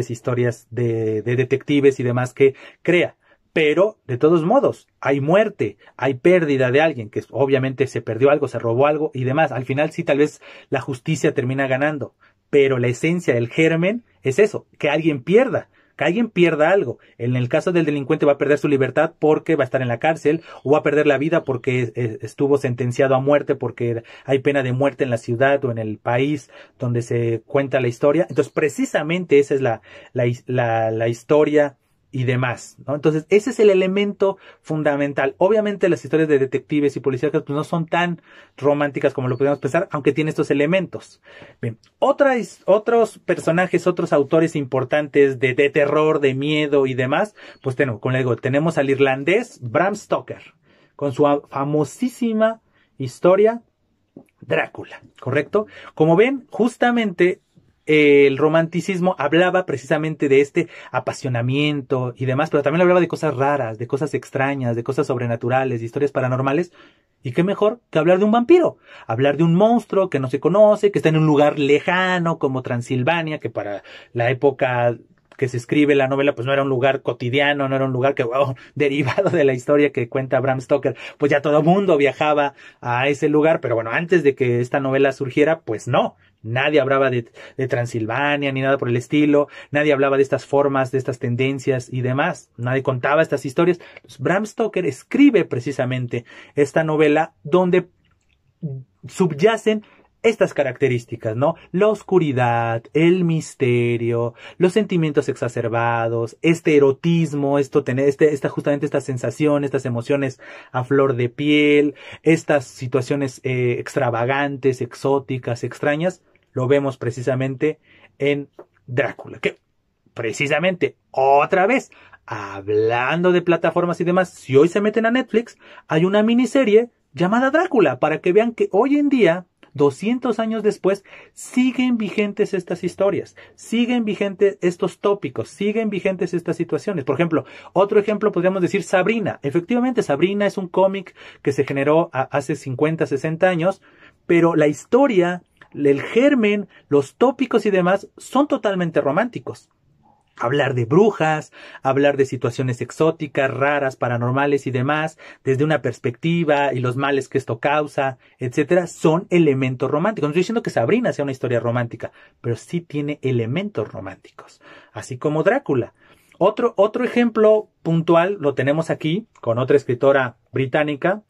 historias de detectives y demás que crea. Pero, de todos modos, hay muerte, hay pérdida de alguien, que obviamente se perdió algo, se robó algo y demás. Al final sí, tal vez la justicia termina ganando, pero la esencia del germen es eso, que alguien pierda algo. En el caso del delincuente va a perder su libertad porque va a estar en la cárcel, o va a perder la vida porque estuvo sentenciado a muerte, porque hay pena de muerte en la ciudad o en el país donde se cuenta la historia. Entonces, precisamente esa es la historia y demás, ¿no? Entonces, ese es el elemento fundamental. Obviamente, las historias de detectives y policíacas pues, no son tan románticas como lo podemos pensar, aunque tiene estos elementos. Bien, otros personajes, otros autores importantes de terror, de miedo y demás, pues tenemos al irlandés Bram Stoker, con su famosísima historia Drácula, ¿correcto? Como ven, justamente el romanticismo hablaba precisamente de este apasionamiento y demás, pero también hablaba de cosas raras, de cosas extrañas, de cosas sobrenaturales, de historias paranormales. ¿Y qué mejor que hablar de un vampiro? Hablar de un monstruo que no se conoce, que está en un lugar lejano como Transilvania, que para la época que se escribe la novela, pues no era un lugar cotidiano, no era un lugar que, derivado de la historia que cuenta Bram Stoker, pues ya todo el mundo viajaba a ese lugar, pero bueno, antes de que esta novela surgiera, pues no. Nadie hablaba de Transilvania ni nada por el estilo, nadie hablaba de estas formas, de estas tendencias y demás, nadie contaba estas historias. Entonces, Bram Stoker escribe precisamente esta novela donde subyacen estas características, ¿no? La oscuridad, el misterio, los sentimientos exacerbados, este erotismo, justamente estas sensaciones, estas emociones a flor de piel, estas situaciones extravagantes, exóticas, extrañas, lo vemos precisamente en Drácula, que precisamente, otra vez, hablando de plataformas y demás, si hoy se meten a Netflix, hay una miniserie llamada Drácula, para que vean que hoy en día 200 años después, siguen vigentes estas historias, siguen vigentes estos tópicos, siguen vigentes estas situaciones. Por ejemplo, otro ejemplo podríamos decir Sabrina. Efectivamente, Sabrina es un cómic que se generó hace 50, 60 años, pero la historia, el germen, los tópicos y demás son totalmente románticos. Hablar de brujas, hablar de situaciones exóticas, raras, paranormales y demás, desde una perspectiva y los males que esto causa, etcétera, son elementos románticos. No estoy diciendo que Sabrina sea una historia romántica, pero sí tiene elementos románticos, así como Drácula. Otro ejemplo puntual lo tenemos aquí con otra escritora británica,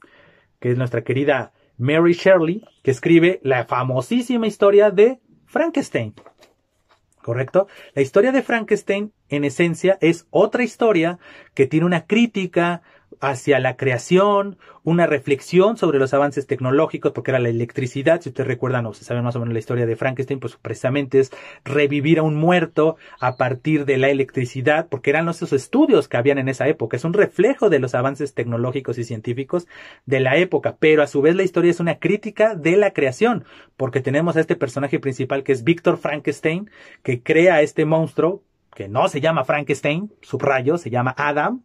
que es nuestra querida Mary Shelley, que escribe la famosísima historia de Frankenstein. ¿Correcto? La historia de Frankenstein, en esencia, es otra historia que tiene una crítica hacia la creación, una reflexión sobre los avances tecnológicos, porque era la electricidad. Si ustedes recuerdan o se saben más o menos la historia de Frankenstein, pues precisamente es revivir a un muerto a partir de la electricidad, porque eran esos estudios que habían en esa época. Es un reflejo de los avances tecnológicos y científicos de la época, pero a su vez la historia es una crítica de la creación, porque tenemos a este personaje principal que es Víctor Frankenstein, que crea este monstruo, que no se llama Frankenstein, subrayo, se llama Adam,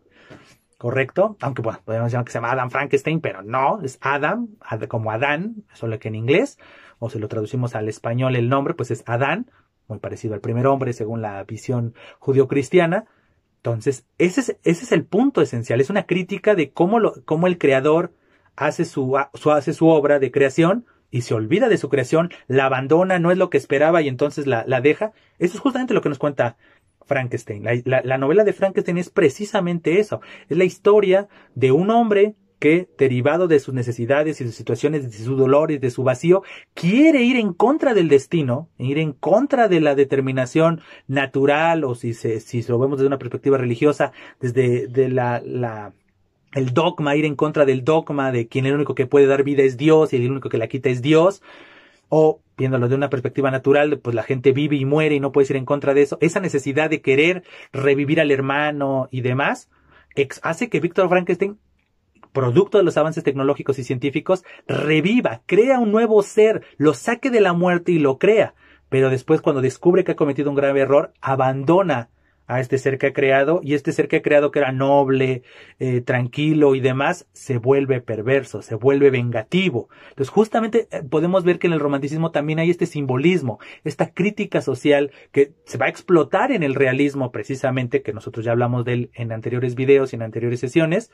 ¿correcto? Aunque bueno, podemos llamar que se llama Adam Frankenstein, pero no, es Adam, como Adán, solo que en inglés, o si lo traducimos al español el nombre, pues es Adán, muy parecido al primer hombre según la visión judio-cristiana. Entonces, ese es el punto esencial, es una crítica de cómo el creador hace su obra de creación y se olvida de su creación, la abandona, no es lo que esperaba y entonces la deja. Eso es justamente lo que nos cuenta Frankenstein. La novela de Frankenstein es precisamente eso. Es la historia de un hombre que, derivado de sus necesidades y de sus situaciones, de su dolor y de su vacío, quiere ir en contra del destino, ir en contra de la determinación natural, o si lo vemos desde una perspectiva religiosa, desde el dogma, ir en contra del dogma de quien el único que puede dar vida es Dios y el único que la quita es Dios. O, viéndolo de una perspectiva natural, pues la gente vive y muere y no puedes ir en contra de eso. Esa necesidad de querer revivir al hermano y demás, hace que Víctor Frankenstein, producto de los avances tecnológicos y científicos, reviva, crea un nuevo ser, lo saque de la muerte y lo crea. Pero después, cuando descubre que ha cometido un grave error, abandona a este ser que ha creado, y este ser que ha creado, que era noble, tranquilo y demás, se vuelve perverso, se vuelve vengativo. Entonces justamente podemos ver que en el romanticismo también hay este simbolismo, esta crítica social que se va a explotar en el realismo precisamente, que nosotros ya hablamos de él en anteriores videos y en anteriores sesiones.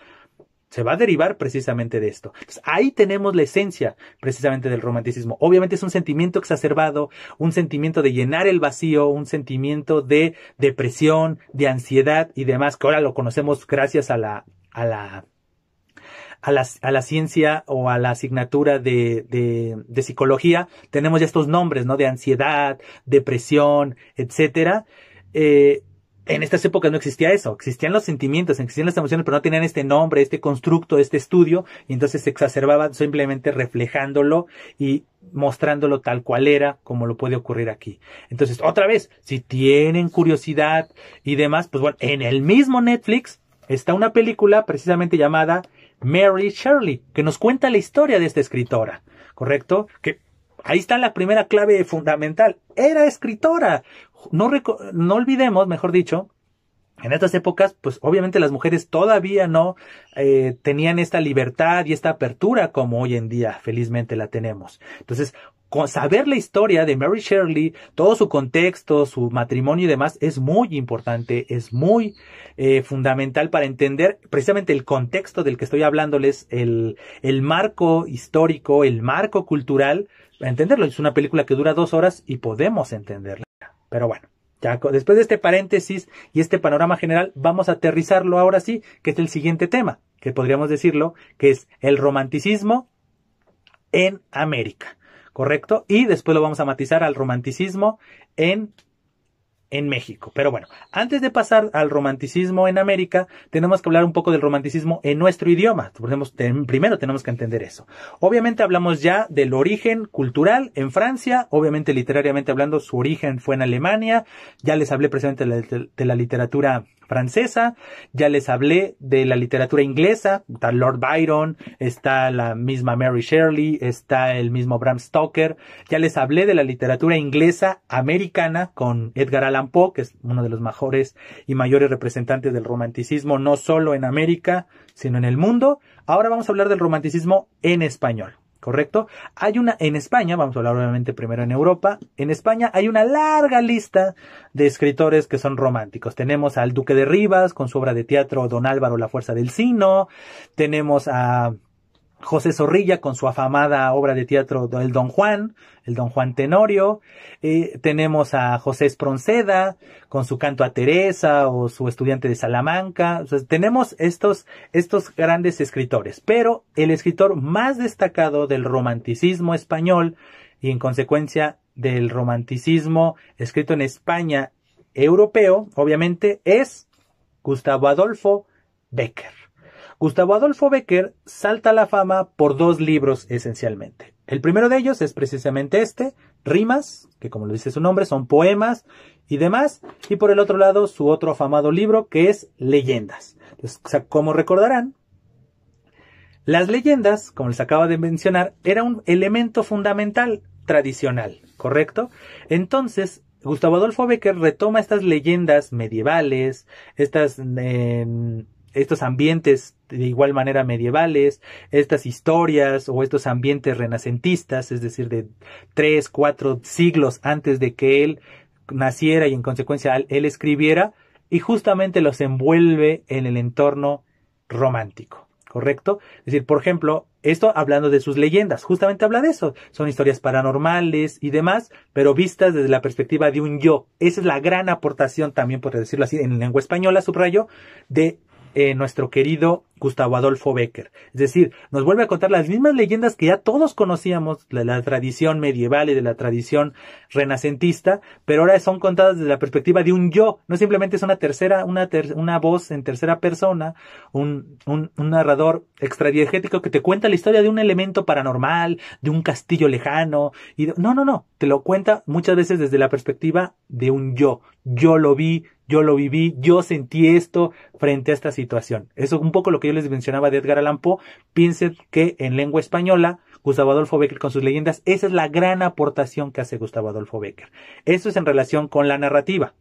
Se va a derivar precisamente de esto. Entonces, ahí tenemos la esencia precisamente del romanticismo. Obviamente es un sentimiento exacerbado, un sentimiento de llenar el vacío, un sentimiento de depresión, de ansiedad y demás, que ahora lo conocemos gracias a la ciencia o a la asignatura de psicología. Tenemos ya estos nombres, ¿no? De ansiedad, depresión, etcétera. En estas épocas no existía eso, existían los sentimientos, existían las emociones, pero no tenían este nombre, este constructo, este estudio, y entonces se exacerbaba simplemente reflejándolo y mostrándolo tal cual era, como lo puede ocurrir aquí. Entonces, otra vez, si tienen curiosidad y demás, pues bueno, en el mismo Netflix está una película precisamente llamada Mary Shelley, que nos cuenta la historia de esta escritora, ¿correcto? Que ahí está la primera clave fundamental. Era escritora. No olvidemos, mejor dicho, en estas épocas, pues obviamente las mujeres todavía no tenían esta libertad y esta apertura como hoy en día, felizmente la tenemos. Entonces, saber la historia de Mary Shelley, todo su contexto, su matrimonio y demás, es muy importante, es muy fundamental para entender precisamente el contexto del que estoy hablándoles, el marco histórico, el marco cultural, para entenderlo. Es una película que dura 2 horas y podemos entenderla. Pero bueno, ya después de este paréntesis y este panorama general, vamos a aterrizarlo ahora sí, que es el siguiente tema, que podríamos decirlo, que es el romanticismo en América, ¿correcto? Y después lo vamos a matizar al romanticismo en México. Pero bueno, antes de pasar al romanticismo en América, tenemos que hablar un poco del romanticismo en nuestro idioma. Primero tenemos que entender eso. Obviamente hablamos ya del origen cultural en Francia, obviamente literariamente hablando su origen fue en Alemania, ya les hablé precisamente de la literatura francesa, ya les hablé de la literatura inglesa, está Lord Byron, está la misma Mary Shelley, está el mismo Bram Stoker, ya les hablé de la literatura inglesa americana con Edgar Allan Poe, que es uno de los mejores y mayores representantes del romanticismo, no solo en América, sino en el mundo. Ahora vamos a hablar del romanticismo en español. ¿Correcto? En España, vamos a hablar obviamente primero en Europa, en España hay una larga lista de escritores que son románticos. Tenemos al Duque de Rivas con su obra de teatro Don Álvaro, la fuerza del Sino, tenemos a José Zorrilla con su afamada obra de teatro el Don Juan Tenorio, tenemos a José Espronceda con su Canto a Teresa o su Estudiante de Salamanca. O sea, tenemos estos grandes escritores, pero el escritor más destacado del romanticismo español y en consecuencia del romanticismo escrito en España europeo, obviamente, es Gustavo Adolfo Bécquer. Gustavo Adolfo Bécquer salta a la fama por 2 libros esencialmente. El primero de ellos es precisamente Rimas, que como lo dice su nombre, son poemas y demás. Y por el otro lado, su otro afamado libro, que es Leyendas. Entonces, como recordarán, las leyendas, como les acabo de mencionar, era un elemento fundamental tradicional, ¿correcto? Entonces, Gustavo Adolfo Bécquer retoma estas leyendas medievales, estos ambientes de igual manera medievales, estas historias o estos ambientes renacentistas, es decir, de 3, 4 siglos antes de que él naciera y en consecuencia él escribiera, y justamente los envuelve en el entorno romántico, ¿correcto? Es decir, por ejemplo, esto hablando de sus leyendas, justamente habla de eso, son historias paranormales y demás, pero vistas desde la perspectiva de un yo. Esa es la gran aportación también, por decirlo así, en lengua española, subrayo, de nuestro querido Gustavo Adolfo Bécquer. Es decir, nos vuelve a contar las mismas leyendas que ya todos conocíamos de la tradición medieval y de la tradición renacentista, pero ahora son contadas desde la perspectiva de un yo. No simplemente es una voz en tercera persona, un narrador extradiegético que te cuenta la historia de un elemento paranormal, de un castillo lejano. No. Te lo cuenta muchas veces desde la perspectiva de un yo. Yo lo vi, yo lo viví, yo sentí esto frente a esta situación. Eso es un poco lo que yo les mencionaba de Edgar Allan Poe. Piensen que en lengua española, Gustavo Adolfo Bécquer con sus leyendas, esa es la gran aportación que hace Gustavo Adolfo Bécquer. Eso es en relación con la narrativa.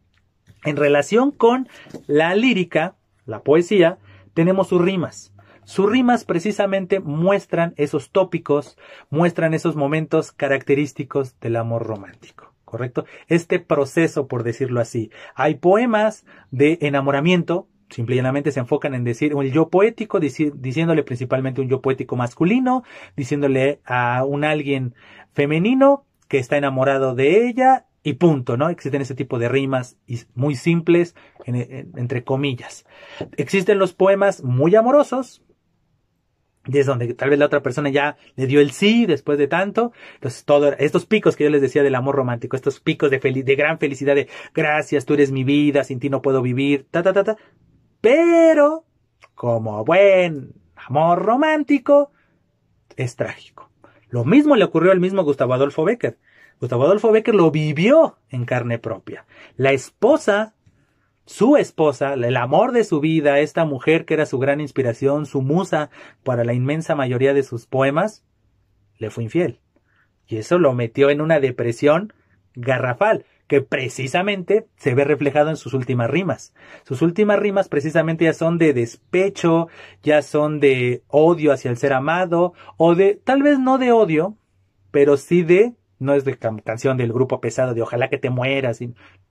En relación con la lírica, la poesía, tenemos sus rimas. Sus rimas precisamente muestran esos tópicos, muestran esos momentos característicos del amor romántico, ¿correcto? Este proceso, por decirlo así. Hay poemas de enamoramiento, simple y llanamente se enfocan en decir el yo poético, diciéndole principalmente un yo poético masculino, diciéndole a un alguien femenino que está enamorado de ella, y punto, ¿no? Existen ese tipo de rimas muy simples, entre comillas. Existen los poemas muy amorosos, y es donde tal vez la otra persona ya le dio el sí después de tanto. Entonces, estos picos que yo les decía del amor romántico, estos picos de gran felicidad, de gracias, tú eres mi vida, sin ti no puedo vivir, Pero, como buen amor romántico, es trágico. Lo mismo le ocurrió al mismo Gustavo Adolfo Bécquer. Gustavo Adolfo Bécquer lo vivió en carne propia. La esposa, su esposa, el amor de su vida, esta mujer que era su gran inspiración, su musa para la inmensa mayoría de sus poemas, le fue infiel. Y eso lo metió en una depresión garrafal, que precisamente se ve reflejado en sus últimas rimas. Sus últimas rimas precisamente ya son de despecho, ya son de odio hacia el ser amado, o de, tal vez no de odio, pero sí de, no es de canción del grupo pesado de ojalá que te mueras,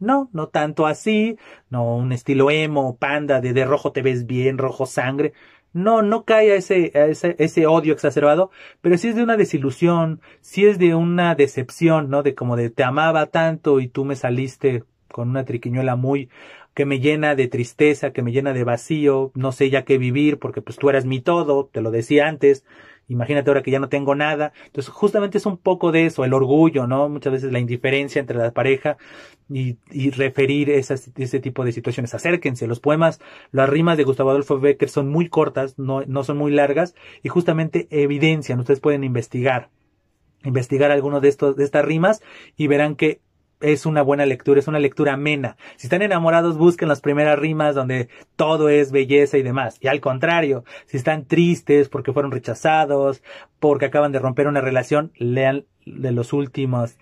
no tanto así, no un estilo emo, panda, de rojo te ves bien, rojo sangre, no cae a ese odio exacerbado, pero sí es de una desilusión, sí es de una decepción, ¿no? De como de te amaba tanto y tú me saliste con una triquiñuela que me llena de tristeza, que me llena de vacío, no sé ya qué vivir porque pues tú eras mi todo, te lo decía antes. Imagínate ahora que ya no tengo nada. Entonces justamente es un poco de eso, el orgullo, ¿no? Muchas veces la indiferencia entre la pareja y referir ese tipo de situaciones. Acérquense, los poemas, las rimas de Gustavo Adolfo Bécquer son muy cortas, no son muy largas y justamente evidencian, ustedes pueden investigar algunos de estas rimas y verán que es una buena lectura, es una lectura amena. Si están enamorados, busquen las primeras rimas donde todo es belleza y demás. Y al contrario, si están tristes porque fueron rechazados, porque acaban de romper una relación, lean de las últimas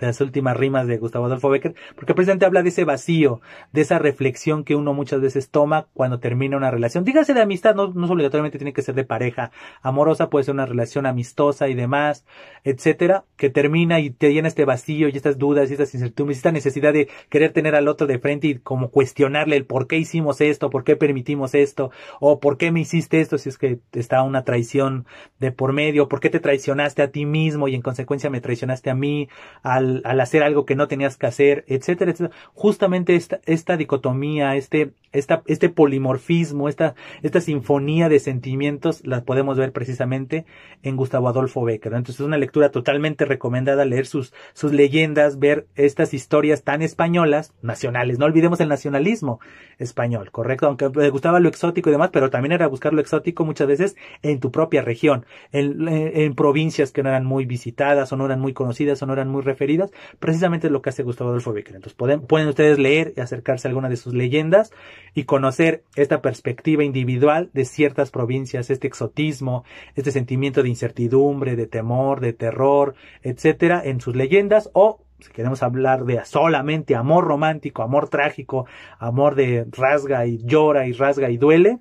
rimas de Gustavo Adolfo Bécquer, porque precisamente habla de ese vacío, de esa reflexión que uno muchas veces toma cuando termina una relación. Dígase de amistad, no obligatoriamente tiene que ser de pareja amorosa, puede ser una relación amistosa y demás, etcétera, que termina y te llena este vacío y estas dudas y estas incertidumbres, esta necesidad de querer tener al otro de frente y como cuestionarle el por qué hicimos esto, por qué permitimos esto, o por qué me hiciste esto si es que está una traición de por medio, por qué te traicionaste a ti mismo y en consecuencia me traicionaste a mí al hacer algo que no tenías que hacer, etcétera, etcétera. Justamente esta dicotomía, este polimorfismo, esta sinfonía de sentimientos la podemos ver precisamente en Gustavo Adolfo Bécquer, ¿no? Entonces es una lectura totalmente recomendada, leer sus leyendas, ver estas historias tan españolas, nacionales. No olvidemos el nacionalismo español, ¿correcto? Aunque le gustaba lo exótico y demás, pero también era buscar lo exótico muchas veces en tu propia región, en provincias que no eran muy visitadas o no eran muy conocidas o no eran muy referidas. Precisamente es lo que hace Gustavo Adolfo Bécquer. Entonces pueden ustedes leer y acercarse a alguna de sus leyendas y conocer esta perspectiva individual de ciertas provincias, este exotismo, este sentimiento de incertidumbre, de temor, de terror, etcétera, en sus leyendas. O si queremos hablar de solamente amor romántico, amor trágico, amor de rasga y llora y rasga y duele,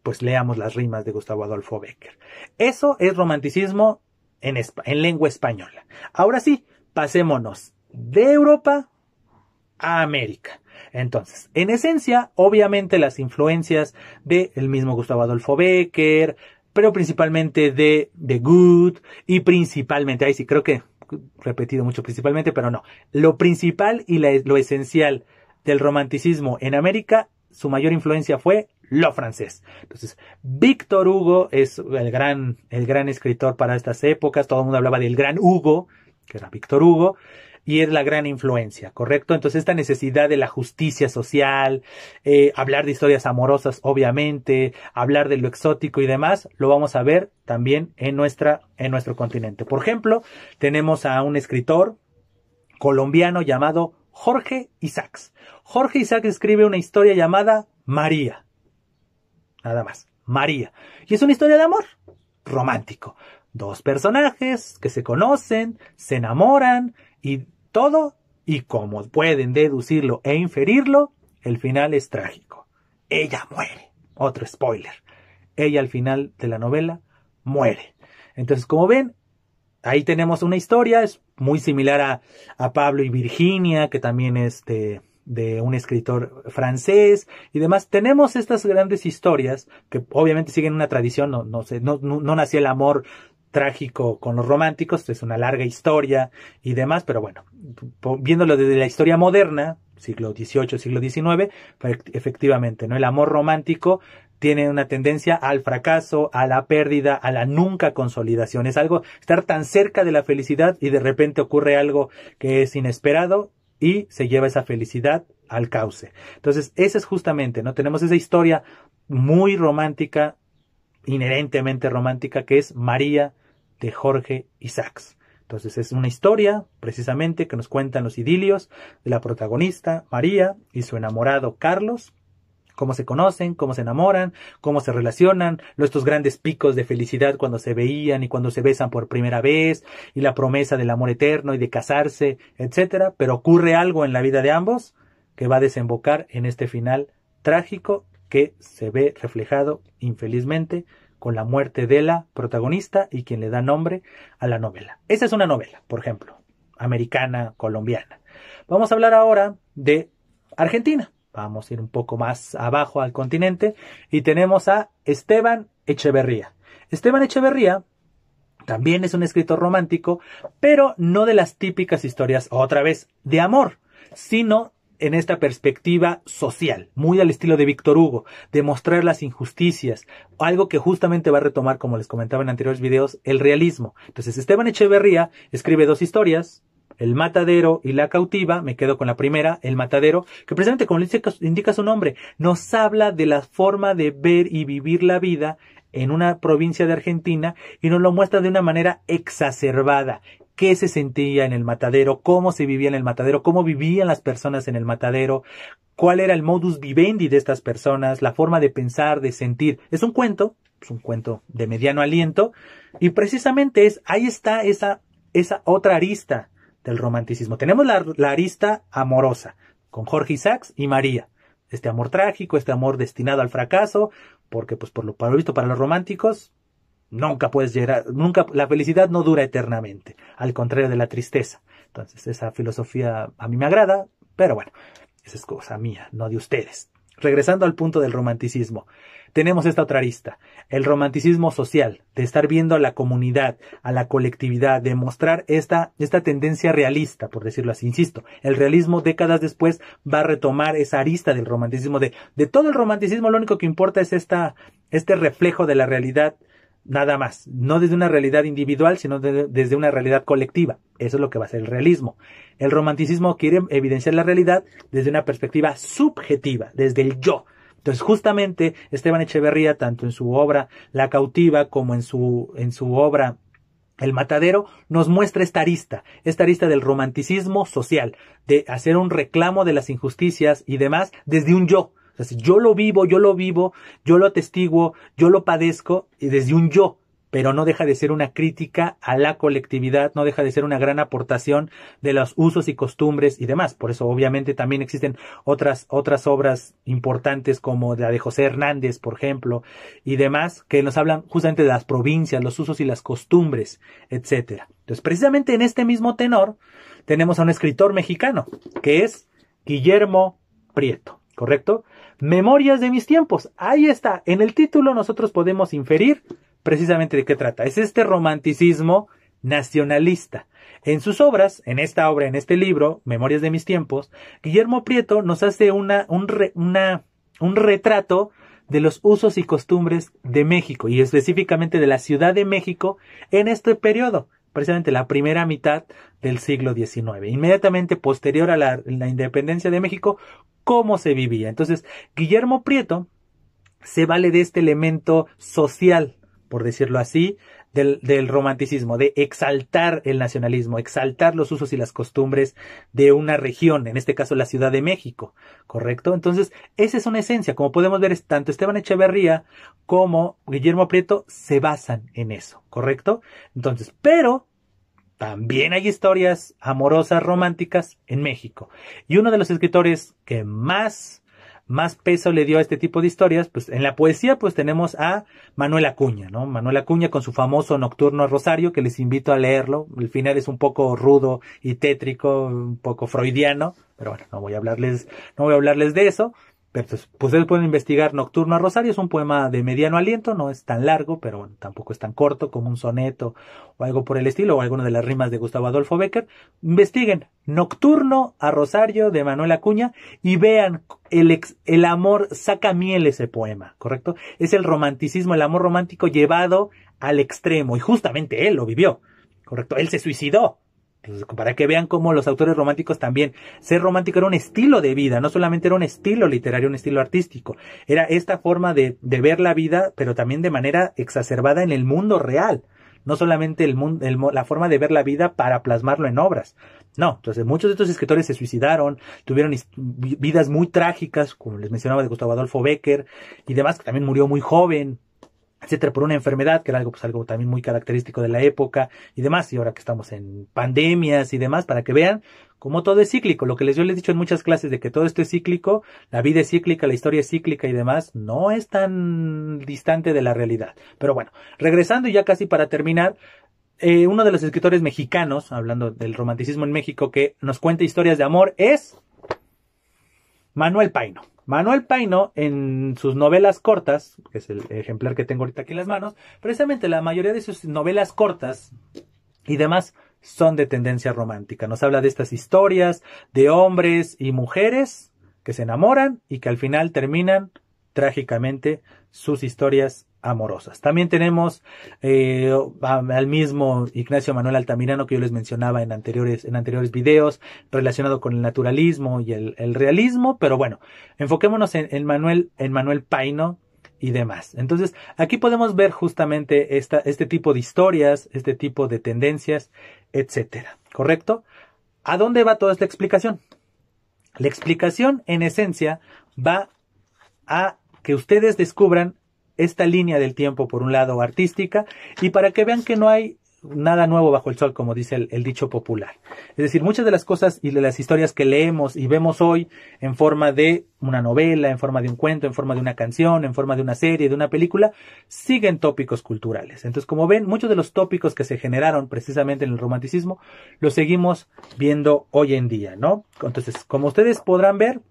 pues leamos las rimas de Gustavo Adolfo Bécquer. Eso es romanticismo en lengua española. Ahora sí, pasémonos de Europa a América. Entonces, en esencia, obviamente las influencias del mismo Gustavo Adolfo Bécquer, pero principalmente de Goethe y principalmente, ahí sí creo que repetido mucho principalmente, pero no. Lo principal y lo esencial del romanticismo en América, su mayor influencia fue lo francés. Entonces, Víctor Hugo es el gran escritor para estas épocas. Todo el mundo hablaba del gran Hugo, que era Víctor Hugo, y es la gran influencia, ¿correcto? Entonces, esta necesidad de la justicia social, hablar de historias amorosas, obviamente, hablar de lo exótico y demás, lo vamos a ver también en nuestro continente. Por ejemplo, tenemos a un escritor colombiano llamado Jorge Isaacs. Jorge Isaacs escribe una historia llamada María. Nada más, María. Y es una historia de amor romántico. Dos personajes que se conocen, se enamoran y todo y como pueden deducirlo e inferirlo, el final es trágico. Ella muere. Otro spoiler. Ella al final de la novela muere. Entonces, como ven, ahí tenemos una historia, es muy similar a Pablo y Virginia, que también es de un escritor francés y demás. Tenemos estas grandes historias que obviamente siguen una tradición, no nació el amor trágico con los románticos, es una larga historia y demás, pero bueno, viéndolo desde la historia moderna, siglo XVIII, siglo XIX, efectivamente, ¿no? El amor romántico tiene una tendencia al fracaso, a la pérdida, a la nunca consolidación. Es algo, estar tan cerca de la felicidad y de repente ocurre algo que es inesperado y se lleva esa felicidad al cauce. Entonces, esa es justamente, ¿no? Tenemos esa historia muy romántica, inherentemente romántica, que es María de Jorge Isaacs. Entonces, es una historia, precisamente, que nos cuentan los idilios de la protagonista, María, y su enamorado, Carlos, cómo se conocen, cómo se enamoran, cómo se relacionan, estos grandes picos de felicidad cuando se veían y cuando se besan por primera vez, y la promesa del amor eterno y de casarse, etcétera. Pero ocurre algo en la vida de ambos que va a desembocar en este final trágico que se ve reflejado, infelizmente, con la muerte de la protagonista y quien le da nombre a la novela. Esa es una novela, por ejemplo, americana, colombiana. Vamos a hablar ahora de Argentina. Vamos a ir un poco más abajo al continente y tenemos a Esteban Echeverría. Esteban Echeverría también es un escritor romántico, pero no de las típicas historias, otra vez, de amor, sino en esta perspectiva social, muy al estilo de Víctor Hugo, de mostrar las injusticias, algo que justamente va a retomar, como les comentaba en anteriores videos, el realismo. Entonces, Esteban Echeverría escribe dos historias, El matadero y La cautiva. Me quedo con la primera, El matadero, que precisamente, como indica su nombre, nos habla de la forma de ver y vivir la vida en una provincia de Argentina y nos lo muestra de una manera exacerbada. Qué se sentía en el matadero, cómo se vivía en el matadero, cómo vivían las personas en el matadero, cuál era el modus vivendi de estas personas, la forma de pensar, de sentir. Es un cuento de mediano aliento, y precisamente ahí está esa otra arista del romanticismo. Tenemos la arista amorosa, con Jorge Isaacs y María. Este amor trágico, este amor destinado al fracaso, porque pues por lo visto para los románticos nunca puedes llegar, la felicidad no dura eternamente, al contrario de la tristeza. Entonces, esa filosofía a mí me agrada, pero bueno, esa es cosa mía, no de ustedes. Regresando al punto del romanticismo, tenemos esta otra arista, el romanticismo social, de estar viendo a la comunidad, a la colectividad, de mostrar esta tendencia realista, por decirlo así. Insisto, el realismo décadas después va a retomar esa arista del romanticismo, de todo el romanticismo lo único que importa es este reflejo de la realidad, nada más, no desde una realidad individual, sino desde una realidad colectiva. Eso es lo que va a ser el realismo. El romanticismo quiere evidenciar la realidad desde una perspectiva subjetiva, desde el yo. Entonces, justamente, Esteban Echeverría, tanto en su obra La cautiva como en su obra El matadero, nos muestra esta arista del romanticismo social, de hacer un reclamo de las injusticias y demás desde un yo. O sea, yo lo vivo, yo lo atestiguo, yo lo padezco y desde un yo, pero no deja de ser una crítica a la colectividad, no deja de ser una gran aportación de los usos y costumbres y demás. Por eso, obviamente, también existen otras obras importantes como la de José Hernández, por ejemplo, y demás, que nos hablan justamente de las provincias, los usos y las costumbres, etcétera. Entonces, precisamente en este mismo tenor, tenemos a un escritor mexicano, que es Guillermo Prieto, ¿correcto? Memorias de mis tiempos. Ahí está. En el título nosotros podemos inferir precisamente de qué trata. Es este romanticismo nacionalista. En sus obras, en esta obra, en este libro, Memorias de mis tiempos, Guillermo Prieto nos hace un retrato de los usos y costumbres de México, y específicamente de la Ciudad de México en este periodo, precisamente la primera mitad del siglo XIX, inmediatamente posterior a la independencia de México, cómo se vivía. Entonces, Guillermo Prieto se vale de este elemento social, por decirlo así, del romanticismo, de exaltar el nacionalismo, exaltar los usos y las costumbres de una región, en este caso la Ciudad de México, ¿correcto? Entonces, esa es una esencia. Como podemos ver, tanto Esteban Echeverría como Guillermo Prieto se basan en eso, ¿correcto? Entonces, pero también hay historias amorosas románticas en México. Y uno de los escritores que más peso le dio a este tipo de historias, pues en la poesía pues tenemos a Manuel Acuña, ¿no? Manuel Acuña con su famoso Nocturno a Rosario, que les invito a leerlo. El final es un poco rudo y tétrico, un poco freudiano, pero bueno, no voy a hablarles de eso. Pero pues ustedes pueden investigar Nocturno a Rosario, es un poema de mediano aliento, no es tan largo, pero bueno, tampoco es tan corto como un soneto o algo por el estilo, o alguna de las rimas de Gustavo Adolfo Bécquer. Investiguen Nocturno a Rosario de Manuel Acuña y vean el amor saca miel ese poema, ¿correcto? Es el romanticismo, el amor romántico llevado al extremo, y justamente él lo vivió, ¿correcto? Él se suicidó. Entonces, para que vean cómo los autores románticos también, ser romántico era un estilo de vida, no solamente era un estilo literario, un estilo artístico, era esta forma de ver la vida, pero también de manera exacerbada en el mundo real, no solamente la forma de ver la vida para plasmarlo en obras. No, entonces muchos de estos escritores se suicidaron, tuvieron vidas muy trágicas, como les mencionaba de Gustavo Adolfo Bécquer y demás, que también murió muy joven, etcétera, por una enfermedad, que era algo también muy característico de la época y demás, y ahora que estamos en pandemias y demás, para que vean cómo todo es cíclico, lo que yo les he dicho en muchas clases de que todo esto es cíclico, la vida es cíclica, la historia es cíclica y demás, no es tan distante de la realidad. Pero bueno, regresando y ya casi para terminar, uno de los escritores mexicanos, hablando del romanticismo en México, que nos cuenta historias de amor es Manuel Paino. Manuel Paino, en sus novelas cortas, que es el ejemplar que tengo ahorita aquí en las manos, precisamente la mayoría de sus novelas cortas y demás son de tendencia romántica. Nos habla de estas historias de hombres y mujeres que se enamoran y que al final terminan trágicamente sus historias amorosas. También tenemos al mismo Ignacio Manuel Altamirano, que yo les mencionaba en anteriores videos, relacionado con el naturalismo y el realismo, pero bueno, enfoquémonos en Manuel Paino y demás. Entonces, aquí podemos ver justamente este tipo de historias, este tipo de tendencias, etcétera, ¿correcto? ¿A dónde va toda esta explicación? La explicación, en esencia, va a que ustedes descubran esta línea del tiempo, por un lado artística, y para que vean que no hay nada nuevo bajo el sol, como dice el dicho popular. Es decir, muchas de las cosas y de las historias que leemos y vemos hoy en forma de una novela, en forma de un cuento, en forma de una canción, en forma de una serie, de una película, siguen tópicos culturales. Entonces, como ven, muchos de los tópicos que se generaron precisamente en el romanticismo los seguimos viendo hoy en día, ¿no? Entonces, como ustedes podrán ver,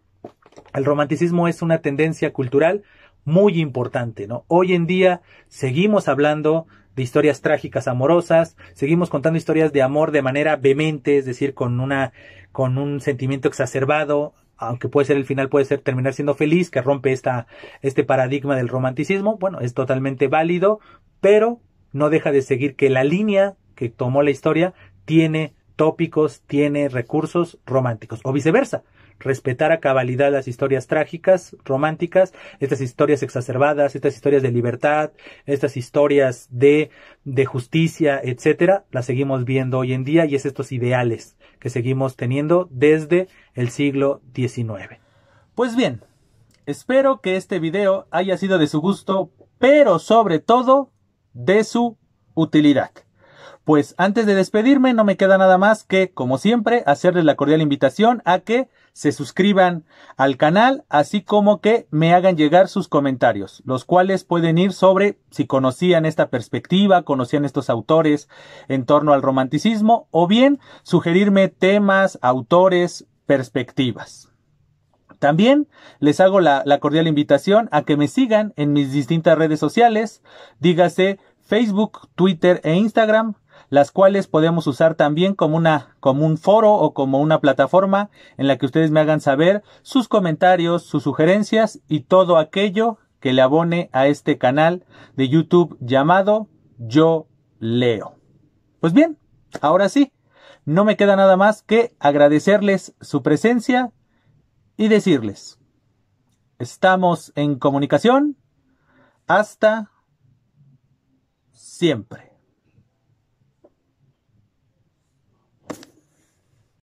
el romanticismo es una tendencia cultural muy importante, ¿no? Hoy en día seguimos hablando de historias trágicas amorosas, seguimos contando historias de amor de manera vehemente, es decir, con un sentimiento exacerbado, aunque el final puede ser terminar siendo feliz, que rompe este paradigma del romanticismo. Bueno, es totalmente válido, pero no deja de seguir que la línea que tomó la historia tiene tópicos, tiene recursos románticos, o viceversa. Respetar a cabalidad las historias trágicas, románticas, estas historias exacerbadas, estas historias de libertad, estas historias de justicia, etcétera, las seguimos viendo hoy en día y es estos ideales que seguimos teniendo desde el siglo XIX. Pues bien, espero que este video haya sido de su gusto, pero sobre todo de su utilidad. Pues antes de despedirme no me queda nada más que, como siempre, hacerles la cordial invitación a que se suscriban al canal, así como que me hagan llegar sus comentarios, los cuales pueden ir sobre si conocían esta perspectiva, conocían estos autores en torno al romanticismo, o bien sugerirme temas, autores, perspectivas. También les hago la cordial invitación a que me sigan en mis distintas redes sociales, dígase Facebook, Twitter e Instagram, las cuales podemos usar también como un foro o como una plataforma en la que ustedes me hagan saber sus comentarios, sus sugerencias y todo aquello que le abone a este canal de YouTube llamado Yo Leo. Pues bien, ahora sí, no me queda nada más que agradecerles su presencia y decirles, estamos en comunicación. Hasta siempre.